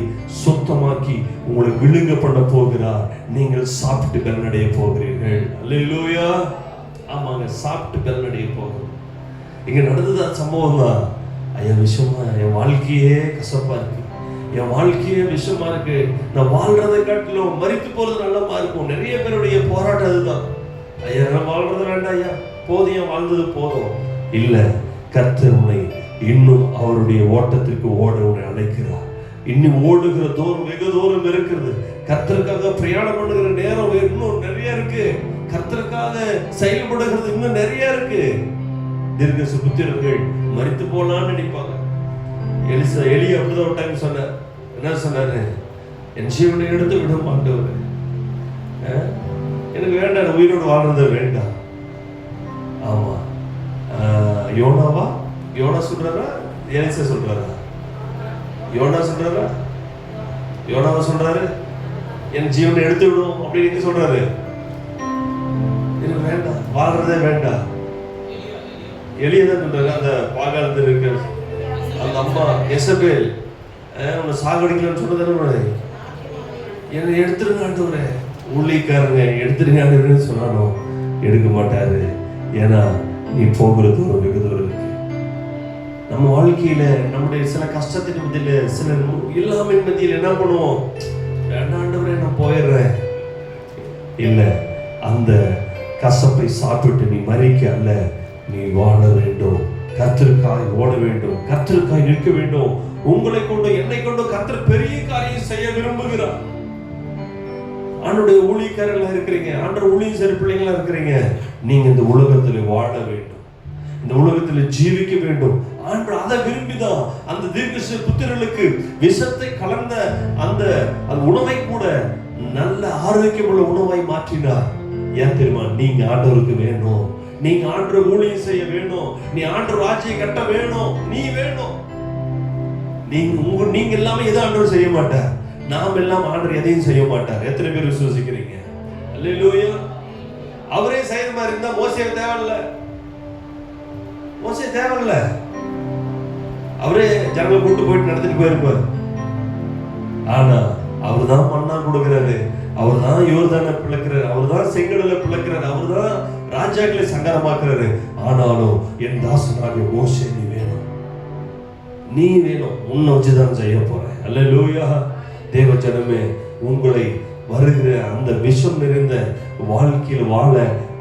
சுத்தமாக்கி உங்களை விழுங்க பண்ண போகிறார். நீங்கள் சாப்பிட்டு பலனடைய போகிறீர்கள். அல்லேலூயா. ஆமாங்க, சாப்பிட்டு பலனடைய போகிறோம். இங்க நடந்தது சம்பவம் தான். ஐயா, விஷமா என் வாழ்க்கையே கசப்பா இருக்கு, என் வாழ்க்கையே விஷமா இருக்கு, நான் வாழ்றதை காட்டிலும் மரித்து போறது நல்லமா இருக்கும். நிறைய பேருடைய போராட்டம் அதுதான். ஐயா, நான் வாழ்றது வேண்டாம் ஐயா, போதும், என் வாழ்ந்தது போதும். இல்ல, கர்த்தர் உன்னை இன்னும் அவருடைய ஓட்டத்திற்கு ஓட உன்னை அழைக்கிறார். இன்னும் ஓடுகிற தூரம் வெகு தூரம் இருக்கிறது. கர்த்தருக்காக பிரயாணம் பண்ணுகிற நேரம் இன்னும் நிறைய இருக்கு. கர்த்தருக்காக செயல்படுகிறது இன்னும் நிறைய இருக்கு. தீர்க்க சுபுத்திரர்கள் மரித்து போலான்னு நினைப்பாங்க. எலி அப்படிதான் ஒரு டைம் சொன்னார். என்ன சொன்னாரு? என் ஜீவனை எடுத்து விட மாட்டவர், எனக்கு வேண்டாம், உயிரோடு வாழ்றது வேண்டாம். ஆமா, யோனாவா? யோனா சொல்றாரா? எலிசா சொல்றாரா? யோனா சொல்றாரா? யோனாவா சொல்றாரு, என் ஜீவனை எடுத்து விடும் அப்படின்னு சொல்றாரு. எனக்கு வேண்டாம், வாழ்றதே வேண்டாம். எளியதான் சொல்றாங்க. அந்த பாகாலத்தில் இருக்க அந்த அம்மா எசபேல் உன்னை சாகடிக்கலன்னு சொன்னதானே, என்னை எடுத்துருங்க ஆண்டவரே, ஊழியக்காரங்க எடுத்துருங்க ஆண்டவரேன்னு சொன்னாலும் எடுக்க மாட்டாரு. ஏன்னா நீ போகிற தூரம் வெகு தூரம் இருக்கு. நம்ம வாழ்க்கையில நம்முடைய சில கஷ்டத்தின் மத்தியில சில இல்லாமல் மத்தியில் என்ன பண்ணுவோம், வேண்டாண்டவரே நான் போயிடுறேன். இல்ல, அந்த கசப்பை சாப்பிட்டு நீ மறிக்க அல்ல, நீ வாழ வேண்டும். கர்த்தருக்காய் ஓட வேண்டும், கர்த்தருக்காய் நிற்க வேண்டும். உங்களை கொண்டு என்னை கொண்டு கர்த்தர் பெரிய காரியம் செய்ய விரும்புகிறார். ஆண்டவருடைய ஊழியக்காரர்களா இருக்கிறீங்க, ஆண்டவர் ஊழியம் செய்ற பிள்ளைங்களா இருக்கிறீங்க. நீங்க இந்த உலகத்துல வாழ வேண்டும், இந்த உலகத்துல ஜீவிக்க வேண்டும். ஆண்டவர் அதை விரும்பிதான் அந்த தீர்க்கதரிசி புத்திரர்களுக்கு விஷத்தை கலந்த அந்த உணவை கூட நல்ல ஆரோக்கியமுள்ள உணவாய் மாற்றினார். ஏன் தெரியுமா? நீங்க ஆண்டவருக்கு வேணும், நீங்க ஆண்டவர் ஊழியம் செய்ய வேணும், நீ ஆண்டவர் ராஜ்யம் கட்ட வேணும், நீ வேணும். நீங்க எல்லாமே எதை ஆண்டவர் செய்ய மாட்டார், நாம் எல்லாம் ஆண்டவர் எதையும் செய்ய மாட்டார். எத்தனை பேர் விசுவாசிக்கிறீங்க? அல்லேலூயா. அவரே செய்யற மாதிரி இருந்தா மோசே தேவையில்ல, மோசே தேவையில்ல. அவரே ஜனங்களை கூட்டு போயிட்டு நடத்திட்டு போயிருப்பார். ஆனா அவர் தான் மண்ணா கொடுக்கிறாரு, அவர் தான் யோர்தானை பிளக்கிறாரு, அவர் தான் செங்கடலை பிளக்கிறாரு, அவர் தான் ராஜாக்களை சங்கரமாக்குறாரு. ஆனாலும் என் தாசனாகிய மோசே நீ வேணும், நீ வேணும், உன்னை வச்சுதான் செய்ய போறேன். அல்லேலூயா. தேவ ஜனமே, உங்களை வருகிற அந்த விஷம் நிறைந்த வாழ்க்கையில் வாழ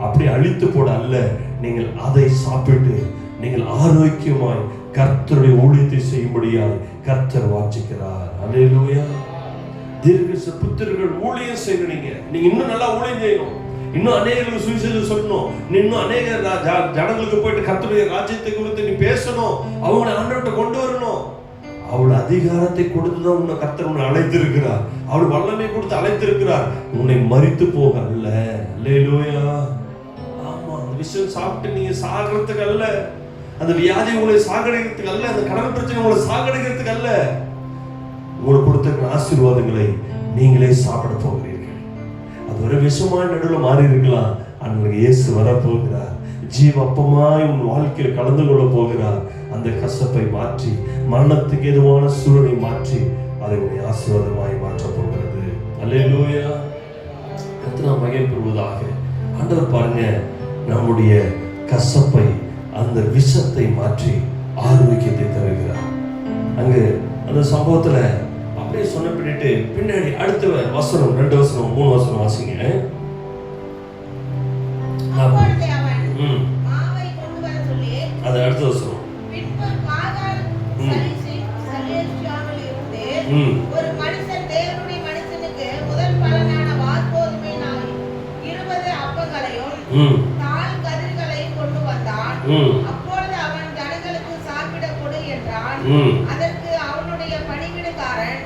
அப்படி அழித்து போட அல்ல, நீங்கள் அதை சாப்பிட்டு நீங்கள் ஆரோக்கியமாய் கர்த்தருடைய ஊழியத்தை செய்யும்படியாய் கர்த்தர் வாஞ்சிக்கிறார். அல்லேலூயா. தீர்க்கதரிசி புத்திரர்கள் ஊழியம் செய்யறீங்க, நீங்க இன்னும் நல்லா ஊழியம் செய்யணும், இன்னும் அநேகருக்கு சுவிசேஷம் சொல்லணும், இன்னும் அநேக ஜனங்களுக்கு போயிட்டு கர்த்தருடைய ராஜ்யத்தை குறித்து நீ பேசணும், அவங்களை ஆண்டவர்கிட்ட கொண்டு வரணும். அவள் அதிகாரத்தை கொடுத்துதான் உன்னை கர்த்தர் உன்னை அழைத்திருக்கிறார், அவள் வல்லமை கொடுத்து அழைத்திருக்கிறார், உன்னை மரித்து போக அல்ல. அல்லேலூயா. ஆமா, அந்த விஷயம் சாப்பிட்டு நீங்க சாகிறதுக்கு அல்ல, அந்த வியாதி உங்களை சாகடிக்கிறதுக்கு அல்ல, அந்த கடன் பிரச்சனை உங்களை சாகடிக்கிறதுக்கு அல்ல, உங்களுக்கு கொடுத்த ஆசீர்வாதங்களை நீங்களே சாப்பிட போகிறீர்கள். அது ஒரு விஷமான நடுவில் மாறி இருக்கலாம், அன்றைக்கு இயேசு வரப்போகிறார், ஜீவ அப்பமாய் உன் வாழ்க்கையில் கலந்து கொள்ள போகிறார். அந்த கசப்பை மாற்றி, மரணத்துக்கு எதுவான சூழலை மாற்றி அதை உடைய ஆசீர்வாதமாய் மாற்ற போகிறது. அல்லேலூயா. கர்த்தர் மகிமைப்படுவதாக. ஆண்டவர் பாருங்க, நம்முடைய கசப்பை அந்த விஷத்தை மாற்றி ஆரோக்கியத்தை தருகிறார். அங்கு அந்த சம்பவத்துல அப்படியே சொன்ன பின்னிட்டு பின்னாடி அடுத்த வசனம் 2 வசனம் 3 வசனம் வாசிங்க. அது அடுத்த வசனம். ஒரு மனுஷன் தேவனுடைய மனுஷனுக்கு முதல் பலனான வார்கோதுமையினால் 20 அப்பங்களையும் கால் கதிர்களையும் கொண்டு வந்தான். அப்பொழுது அவன் ஜனங்களுக்கு சாப்பிட கொடு என்றான். அதற்கு அவனுடைய பணிவிடைக்காரன்,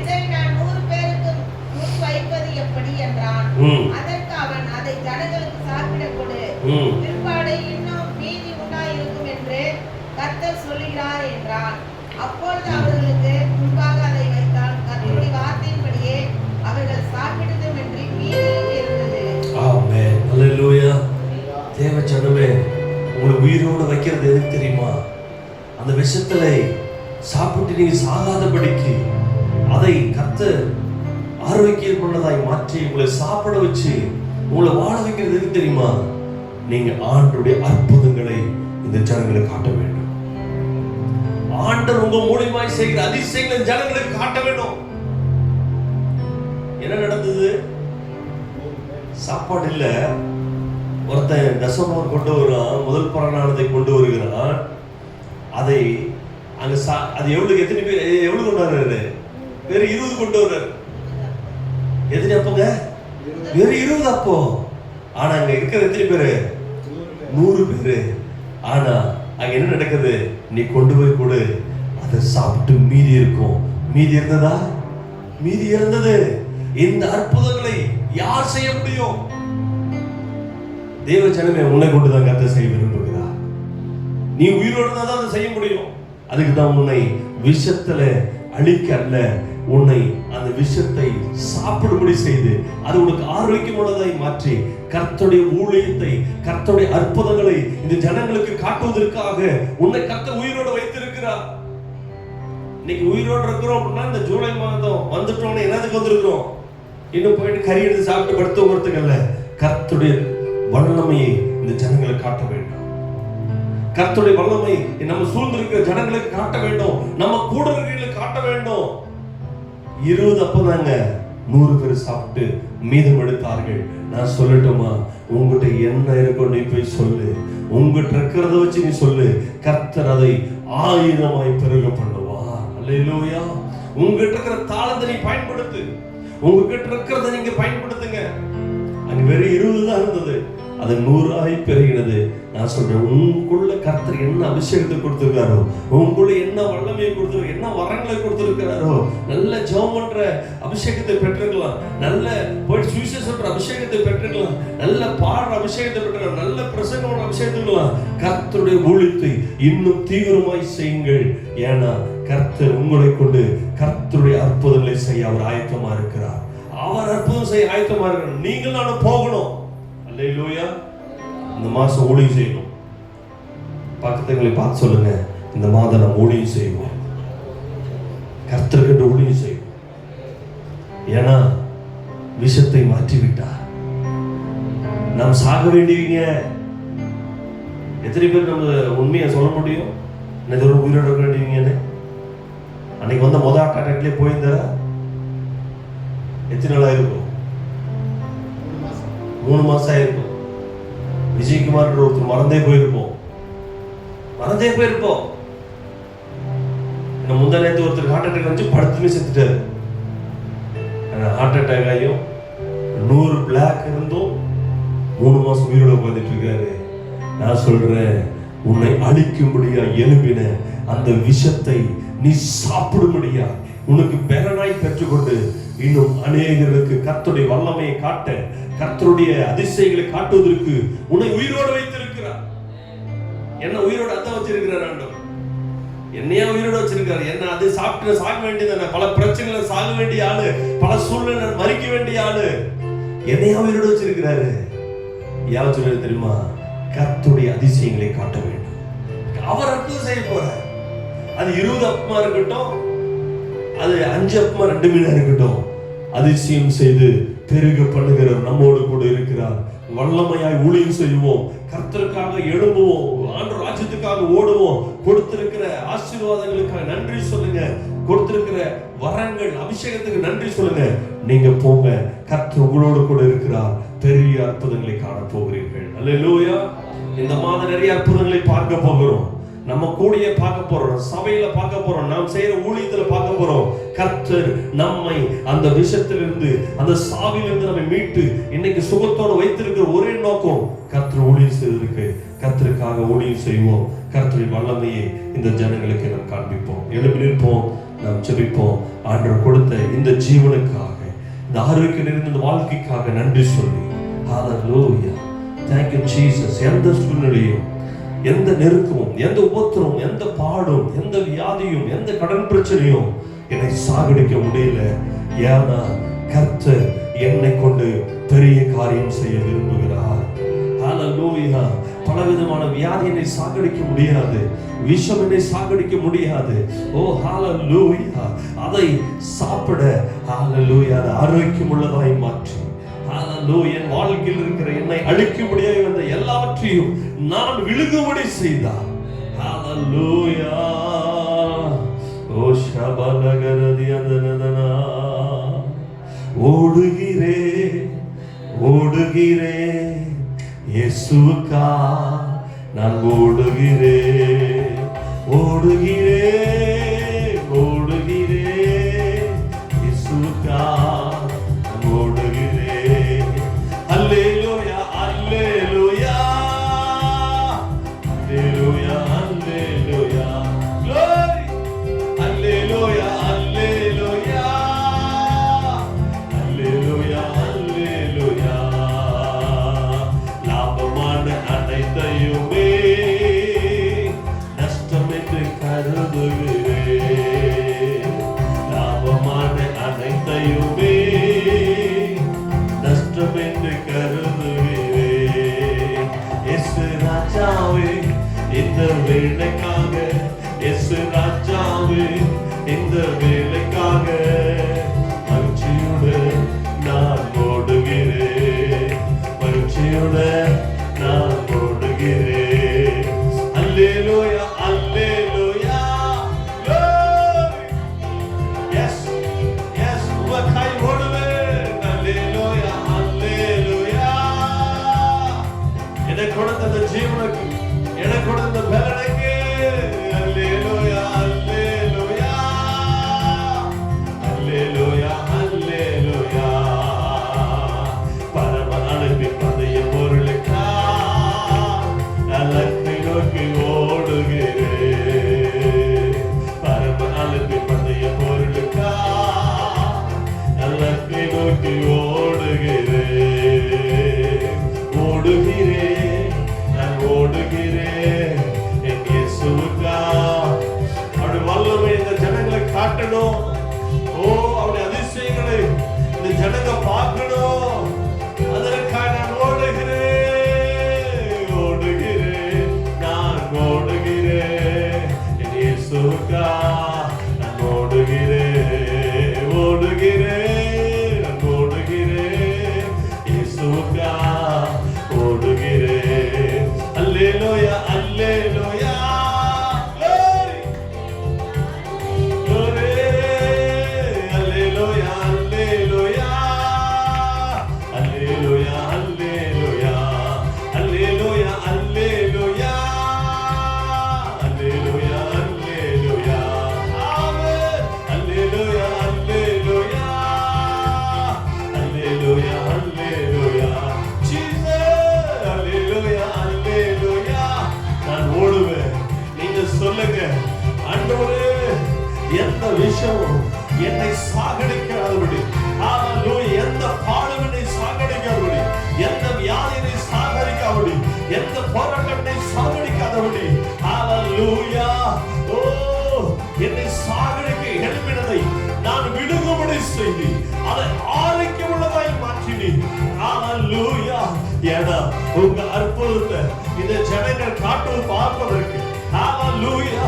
இதை நான் 100 பேருக்கு முன் வைப்பது எப்படி என்றான். அதற்கு அவன், அதை ஜனங்களுக்கு சாப்பிட கொடு, பிற்பாடு இன்னும் மீதி உண்டாயிருக்கும் என்று கர்த்தர் சொல்லுகிறார் என்றான். அப்பொழுது அவர்களுக்கு முன்பாக அதை வைத்தான். கர்த்தருடைய வார்த்தையின்படியே அவர்கள் சாப்பிட்டதும் என்று மீதியும் இருந்தது. ஆமென். அல்லேலூயா. தேவ ஜனமே, உங்களை உயிரோடு வைக்கிறது எதுக்கு தெரியுமா? அந்த விஷத்துல சாப்பிட்டு நீங்க சாகாதபடிக்கு அதை கர்த்தர் ஆரோக்கியம் கொண்டதாய் மாற்றி உங்களை சாப்பிட வச்சு உங்களை வாழ வைக்கிறது எதுக்கு தெரியுமா? நீங்க ஆண்டவருடைய அற்புதங்களை இந்த ஜனங்களுக்கு காட்ட வேண்டும். ஆண்டவர் உங்க மூலமாய் செய்கிற அதிசயங்களை ஜனங்களுக்கு காட்ட வேண்டும். என்ன நடந்தது? சாப்பாடு இல்ல, ஒருத்தன் தசமம் கொண்டு வருகிறான், முதல் பலனானதை கொண்டு வருகிறான். அதை அங்க அது எவ்வளவு, எத்தனை பேர் எவ்வளவு கொண்டு வர்றாரு? வெறும் 20 கொண்டு வர்றாரு. எத்தனை அப்பங்க? வெறும் 20 அப்போ. ஆனா அங்க இருக்கிற எத்தனை பேரு? 100 பேரு. ஆனா அங்க என்ன நடக்குது? நீ கொண்டு போய் கொடு, அதை சாப்பிட்டு மீதி இருக்கும். மீதி இருந்ததா? மீதி இருந்தது. இந்த அற்புதங்களை யார் செய்ய முடியும்? தேவ ஜனமே, உன்னை கொண்டுதான் கர்த்தர் செய்ய விரும்புகிறார். நீ உயிரோடு தான் அதை செய்ய முடியும். அதுக்கு தான் உன்னை விஷத்துல அழிக்க அல்ல, உன்னை அந்த விஷத்தை சாப்பிடும்படி செய்து அது உனக்கு ஆரோக்கியமானதாய் மாற்றி கர்த்தருடைய ஊழியத்தை, கர்த்தருடைய அற்புதங்களை இந்த ஜனங்களுக்கு காட்டுவதற்காக உன்னை கர்த்தர் உயிரோடு வைத்திருக்கிறார். இன்னைக்கு உயிரோடு இருக்கிறோம் அப்படின்னா இந்த ஜூலை மாதம் வந்துட்டோம்னு என்னதுக்கு வந்திருக்கிறோம்? இன்னும் போயிட்டு கறி எடுத்து சாப்பிட்டு படுத்துவதற்கு அல்ல, கர்த்தருடைய வல்லமையை இந்த ஜனங்களுக்கு காட்ட வேண்டும். கர்த்தருடைய வல்லமை நம்ம சூழ்ந்திருக்கிற ஜனங்களுக்கு காட்ட வேண்டும், நம்ம கூட இருக்கிறவங்களுக்கு காட்ட வேண்டும். 20 அப்பம் தாங்க 100 பேர் சாப்பிட்டு மீதம் எடுத்தார்கள். நான் சொல்லட்டுமா, உங்ககிட்ட என்ன இருக்கும் நீ போய் சொல்லு, உங்ககிட்ட இருக்கிறத வச்சு நீ சொல்லு, கர்த்தர் அதை 1000ஆய் பெருக பண்ணுவார். அல்லேலூயா. உங்ககிட்ட இருக்கிற தாளத்தை நீ பயன்படுத்து, உங்ககிட்ட இருக்கிறத நீங்க பயன்படுத்துங்க. அங்க வெறும் 20 தான் இருந்தது, அது 100ஆய் பெருகினது. நான் சொல்றேன், உங்களுக்குள்ள கர்த்தர் என்ன அபிஷேகத்தை கொடுத்திருக்காரோ, உங்களுக்குள்ள என்ன வல்லமையை கொடுத்திருக்காரோ, என்ன வரங்களை கொடுத்திருக்கிறாரோ, நல்ல ஜெபம் பண்ற அபிஷேகத்தை பெற்றுக்கலாம், நல்ல போய் சுவிசேஷம் சொல்ற அபிஷேகத்தை பெற்றுக்கலாம், நல்ல பாடுற அபிஷேகத்தை பெற்றுக்கலாம், நல்ல பிரசங்கமான அபிஷேகத்தை பெற்றுக்கலாம். கர்த்தருடைய ஊழியத்தை இன்னும் தீவிரமாய் செய்யுங்கள். ஏன்னா கர்த்தர் உங்களை கொண்டு கர்த்தருடைய அற்புதங்களை செய்ய அவர் ஆயத்தமா இருக்கிறார். அவர் அற்புதம் செய்ய ஆயத்தமா இருக்கிறார். நீங்கள் நானும் போகணும். அல்லேலூயா. இந்த மாசம் ஊழியம் செய்யணும். பக்கத்துகளை பார்த்து சொல்லுங்க, இந்த மாதம் நம்ம ஊழியம் செய்வோம், கர்த்தருக்கு ஊழியம் செய்வோம். ஏன்னா விஷத்தை மாற்றி விட்டார். நாம் சாக வேண்டியவங்க. எத்தனை பேர் நம்ம உண்மையை சொல்ல முடியும்? என்ன உயிரோட இருக்க வேண்டியவங்கன்னு அன்னைக்கு வந்த முதல் அட்டாக்லேயே போயிருந்தார எத்தனை நாள் ஆயிருக்கும்? 3 மாசம் ஆயிருக்கும். விஜயகுமார் ஒருத்தர் மறந்தே போயிருப்போம். முந்தா நேரத்து ஒருத்தர் ஹார்ட் அட்டாக் வந்து படுத்துமே செத்துட்டாரு. ஹார்ட் அட்டாக் ஆகியும் 100 பிளாக் இருந்தும் 3 மாசம் உயிரோட உட்காந்துட்டு இருக்காரு. நான் சொல்றேன், உன்னை அழிக்கும்படியா எழுப்பின அந்த விஷத்தை நீ சாப்பிடும்படியா உனக்கு பெறனாய் பெற்றுக்கொண்டு இன்னும் அநேகர்களுக்கு கர்த்தருடைய வல்லமையை காட்ட, கர்த்தருடைய அதிசயங்களை காட்டுவதற்கு உன்னை உயிரோடு வைத்திருக்கிறார். என்ன உயிரோடு அதான் வச்சிருக்கிறார் ஆண்டவர். என்னையா உயிரோடு வச்சிருக்காரு. என்ன அது சாப்பிட்டு சாக வேண்டியதானே, பல பிரச்சனைகளை சாக வேண்டிய ஆளு, பல சூழ்நிலை மறிக்க வேண்டிய ஆளு, என்னையா உயிரோடு வச்சிருக்கிறாரு. யாவது சொல்றது தெரியுமா? கர்த்தருடைய அதிசயங்களை காட்ட வேண்டும். அவர் அற்புதம் செய்ய போறார். அது 20 அப்பமா இருக்கட்டும், அது 5 அப்பமா 2 மீனா இருக்கட்டும், அதிசயம் செய்து பெருக பண்ணுகிறவர் நம்மோடு கூட இருக்கிறார். வல்லமையாய் ஊழியம் செய்வோம், கர்த்தருக்காக எழும்புவோம், ஆண்டவர் ராஜ்யத்துக்காக ஓடுவோம். கொடுத்திருக்கிற ஆசீர்வாதங்களுக்காக நன்றி சொல்லுங்க, கொடுத்திருக்கிற வரங்கள் அபிஷேகத்துக்கு நன்றி சொல்லுங்க. நீங்க போங்க, கர்த்தர் உங்களோடு கூட இருக்கிறார். பெரிய அற்புதங்களை காண போகிறீர்கள். அல்லேலூயா. இந்த மாதம் நிறைய அற்புதங்களை பார்க்க போகிறோம். நம்ம கூடிய பார்க்க போறோம், சபையில பார்க்க போறோம், நாம் செய்யற ஊழியத்துல பார்க்க போறோம். கர்த்தர் நம்மை அந்த விஷத்திலிருந்து, அந்த சாவிலிருந்து நம்மை மீட்டு இன்னைக்கு சுகத்தோடு வைத்திருக்கிற ஒரே நோக்கம், கர்த்தர் ஊழியம் செய்வதற்கு. கர்த்தருக்காக ஊழியம் செய்வோம். கர்த்தரின் வல்லமையை இந்த ஜனங்களுக்கு நாம் காண்பிப்போம். எழுப்பி நிற்போம், நாம் ஜெபிப்போம். ஆண்டவர் கொடுத்த இந்த ஜீவனுக்காக, இந்த ஆரோக்கியம் நிறைந்த இந்த வாழ்க்கைக்காக நன்றி சொல்லி, ஹalleluya, thank you Jesus. எந்த சூழ்நிலையும், எந்த நெருக்கமும், எந்த உபத்திரமும், எந்த பாடும், எந்த வியாதியும், எந்த கடன் பிரச்சனையும் என்னை சாகடிக்க முடியல. ஏன்னா கர்த்தர் என்னை கொண்டு பெரிய காரியம் செய்ய விரும்புகிறார். ஹalleluya. பலவிதமான வியாதி என்னை சாகடிக்க முடியாது, விஷம் என்னை சாகடிக்க முடியாது. ஓ ஹalleluya. அதை சாப்பிட ஹalleluya ஆரோக்கியம் உள்ளதாய் மாற்றி, என் வாழ்க்கையில் இருக்கிற என்னை அழிக்கும்படியாக வந்த எல்லாவற்றையும் நான் விழுகும்படி செய்தார். ஹalleluya. ஓ ஷபலகரதி அந்தனதனா. ஓடுகிறேன் இயேசுவுக்கா நான் ஓடுகிறேன் இயேசுவுக்கா நான் ஓடுகிறேன். அல்லேலூயா அல்லேலூயா அல்லேலூயா அல்லேலூயா glory அல்லேலூயா அல்லேலூயா அல்லேலூயா அல்லேலூயா. லாபமான அனைத்தையுமே உங்க அற்புதத்தை இந்த ஜனங்கள் காட்டு பார்ப்பதற்கு ஹalleluya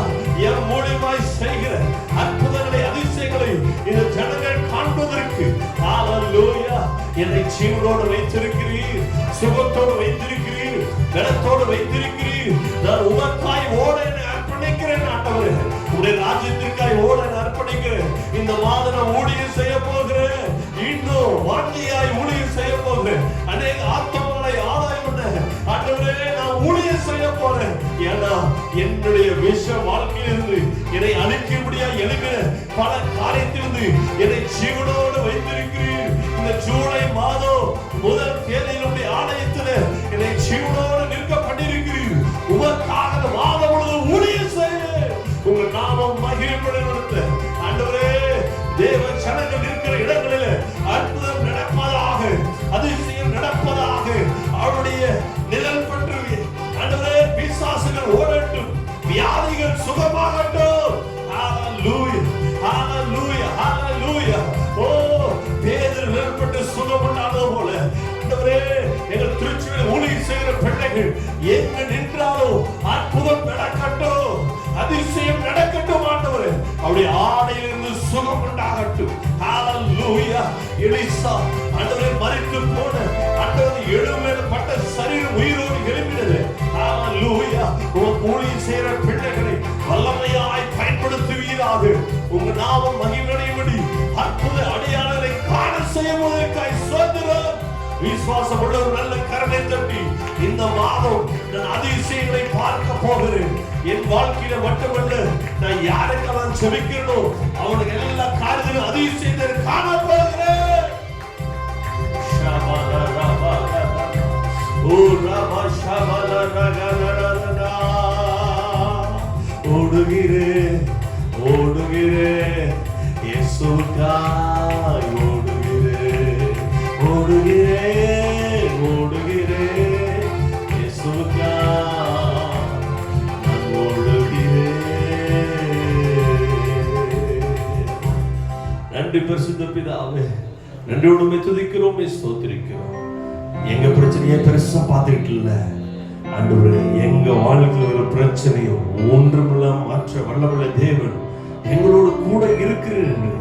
என் மூலமாய் செய்கிற அற்புதங்களை அதிசயங்களை இந்த ஜனங்கள் காண்பதற்கு ஹalleluya என்னை ஜீவனோடு வைத்திருக்கிறீர், சுகத்தோடு வைத்திருக்கிறீர், பலத்தோடு வைத்திருக்கிறீர். நான் உமக்காய் ஓட அர்ப்பணிக்கிறேன் ஆண்டவரே, உடைய ராஜ்யத்திற்காய் ஓட அர்ப்பணிக்கிறேன். இந்த மாதம் ஊழியம் செய்ய போகிறேன், இன்னும் வாழ்க்கையாய் ஊழியம் செய்ய போகிறேன், அநேக ஆத்மாக்களை ஆதாயம் பண்ண ஆண்டவரே நான் ஊழியம் செய்ய போறேன். ஏன்னா என்னுடைய விஷ வாழ்க்கையிலிருந்து என்னை அழிக்கும்படியா எழுகிற பல காரியத்திலிருந்து என்னை ஜீவனோடு வைத்திருக்கிறீர். இந்த ஜூலை மாதம் முதல் தேதியினுடைய ஆலயத்தில் என்னை ஜீவனோடு நிற்கப்பட்டிருக்கிறீர். உமக்காக மாதம் முழுவதும் ஊழியம் செய்ய உங்க நாமம் மகிமைப்படுத்த ஆண்டவரே, தேவ ஜனங்கள் இருக்கிற இடங்களில் அற்புதம் நடப்பதாக, அதிசயம் நடப்பதாக, அவருடைய நிழல் பற்றி ஆண்டவரே பிசாசுகள் ஓடட்டும், வியாதிகள் சுகமாகட்டும். ஹalleluya ஹalleluya ஹalleluya. ஓ பேதுரு நிழல்பட்டு சுகமானது போல ஆண்டவரே எங்கள் திருச்சியில் ஊழியம் செய்கிற பிள்ளைகள் எங்க நின்றாலும் அற்புதம் நடக்கட்டும், அதிசயம் நடக்கட்டும் ஆண்டவரே. அவருடைய ஆடையிலிருந்து சுகம் உண்டாகட்டும். ஹalleluya. எலிசா ஆண்டவரே மரித்து போன ஆண்டவரே எழும்பப்பட்ட சரீரம் உயிரோடு எழும்பினது. ஹalleluya. உங்க ஊழியம் செய்கிற பிள்ளைகளை வல்லமையாய் பயன்படுத்துவீராக. உங்க நாமம் மகிமையும்படி அற்புத அடையாளங்களை காண செய்வதற்காய் ஸ்தோத்திரம். விசுவாசம் உள்ள ஒரு நல்ல கரத்தை தட்டி இந்த மாதம் நான் அதிசயங்களை பார்க்க போகிறேன். என் வாழ்க்கையில மட்டுமல்ல, நான் யாருக்கெல்லாம் செபிக்கிறனோ அவனுக்கு எல்லா காரியத்திலும் அதிசயத்தை காண போகிறேன். ஓடுகிறேன் ஓடுகிறேன் இயேசுவுக்காய் ஓடுகிறேன் ஓடுகிறேன் ஓடுகிறேன் இயேசுவுக்காய் நான் ஓடுகிறேன். நன்றி பரிசுத்த பிதாவே, நன்றியோடு துதிக்கிறோம், ஸ்தோத்திரிக்கிறோம். எங்க பிரச்சனையை பெருசா பார்த்துக்கிட்டு இல்ல ஆண்டவரே, எங்க வாழ்க்கையில் ஒரு பிரச்சனையும் ஒன்றுமில்ல மாற்ற வல்லமுள்ள தேவன் எங்களோடு கூட இருக்கிறேன் என்று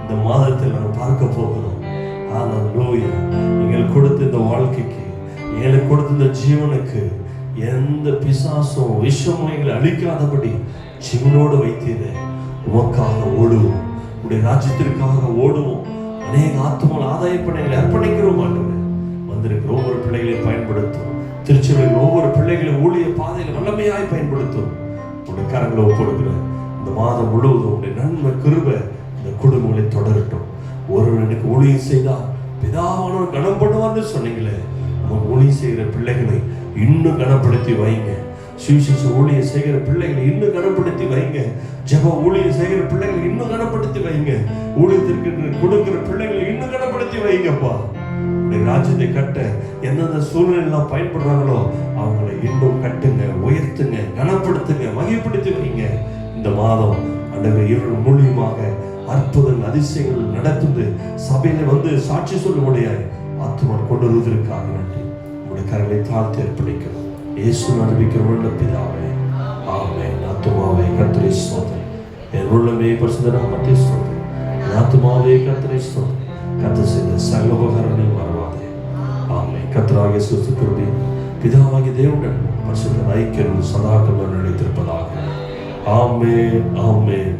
இந்த மாதத்தில் நான் பார்க்க போகிறோம். ஹalleluya. எங்களுக்கு கொடுத்த இந்த வாழ்க்கைக்கு, எங்களுக்கு கொடுத்த இந்த ஜீவனுக்கு எந்த பிசாசும் விஷமும் எங்களை அழிக்காதபடி ஜீவனோடு வைத்தீரே. உமக்காக ஓடுவோம், உடைய ராஜ்யத்திற்காக ஓடுவோம், அநேக ஆத்மாக்கள் ஆதாயப்படைகளை அர்ப்பணிக்கிறோம் ஆண்டவரே. வந்திருக்கிற ஒவ்வொரு பிள்ளைகளையும் பயன்படுத்தும், திருச்சியில் ஒவ்வொரு பிள்ளைகளையும் ஊழிய பாதையில் வல்லமையாய் பயன்படுத்தும். உடைய கரங்களை ஒப்புடுகிறேன். இந்த மாதம் முழுவதும் உடைய நன்மை கிருபை இந்த குடும்பங்களை தொடரட்டும். ஒருவனுக்கு ஊழியம் செய்தால் பிதாவானவர் கனம் பண்ணுவார்னு சொன்னீங்களே, ஊழியம் செய்கிற பிள்ளைகளை இன்னும் கனப்படுத்தி வைங்க. சுவிசேஷ ஊழியம் செய்கிற பிள்ளைகளை இன்னும் கனப்படுத்தி வைங்க. ஜெப ஊழியம் செய்கிற பிள்ளைகளை இன்னும் கனப்படுத்தி வைங்க. ஊழியத்திற்கு கொடுக்கிற பிள்ளைகளை இன்னும் கனப்படுத்தி வைங்கப்பா. ராஜ்யத்தை கட்ட எந்தெந்த சூழ்நிலையெல்லாம் பயன்படுறாங்களோ அவங்களை இன்னும் கட்டுங்க, உயர்த்துங்க, கனப்படுத்துங்க, மகிழ்ப்படுத்தி வைங்க. இந்த மாதம் ஆண்டவரே இவர்கள் மூலியமாக அற்புதங்கள் அதிசயங்கள் நடத்துது சபையில வந்து சாட்சி சொல்ல முடியாது ஆத்மாவை கொண்டு வருவதற்காக நன்றி. உங்களுடைய கரங்களை தாழ்த்தி அர்ப்பணிக்கிறோம். இயேசு நம்பிக்கிறோம் பிதாவே, ஆமென். ஆத்மாவே கர்த்தரை ஸ்தோத்திரம், என் உள்ளமே பரிசுத்த நாமத்தை ஸ்தோத்திரம். ஆத்மாவே கர்த்தரை ஸ்தோத்திரம். கர்த்தர் செய்த சகல உபகாரங்களையும் மறவாதே. ஆமென். கர்த்தராகிய இயேசு கிருபை, பிதாவாகிய தேவனுடன் பரிசுத்த ஐக்கியம் சதா காலம் நிலைத்திருப்பதாக. ஆமென் ஆமென்.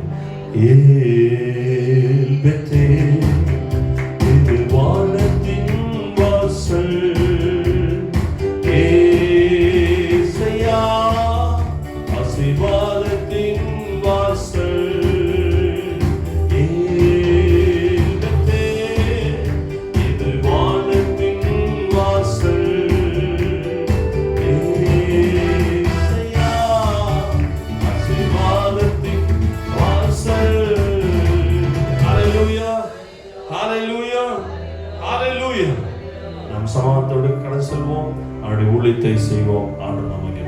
ஏல் பெத்தேல் இது வானத்தின் வாசல், ஏசையா ஆசீர்வாதத்தின் வாசல். ஏல் பெத்தேல் இது வானத்தின் வாசல், ஏசையா ஆசீர்வாதத்தின் வாசல். ஹalleluya ஹalleluya ஹalleluya. நாம் சமாதானத்தோடு கடந்து செல்வோம், அவருடைய ஊழியத்தை செய்வோம். ஆண்டவர் நமக்கு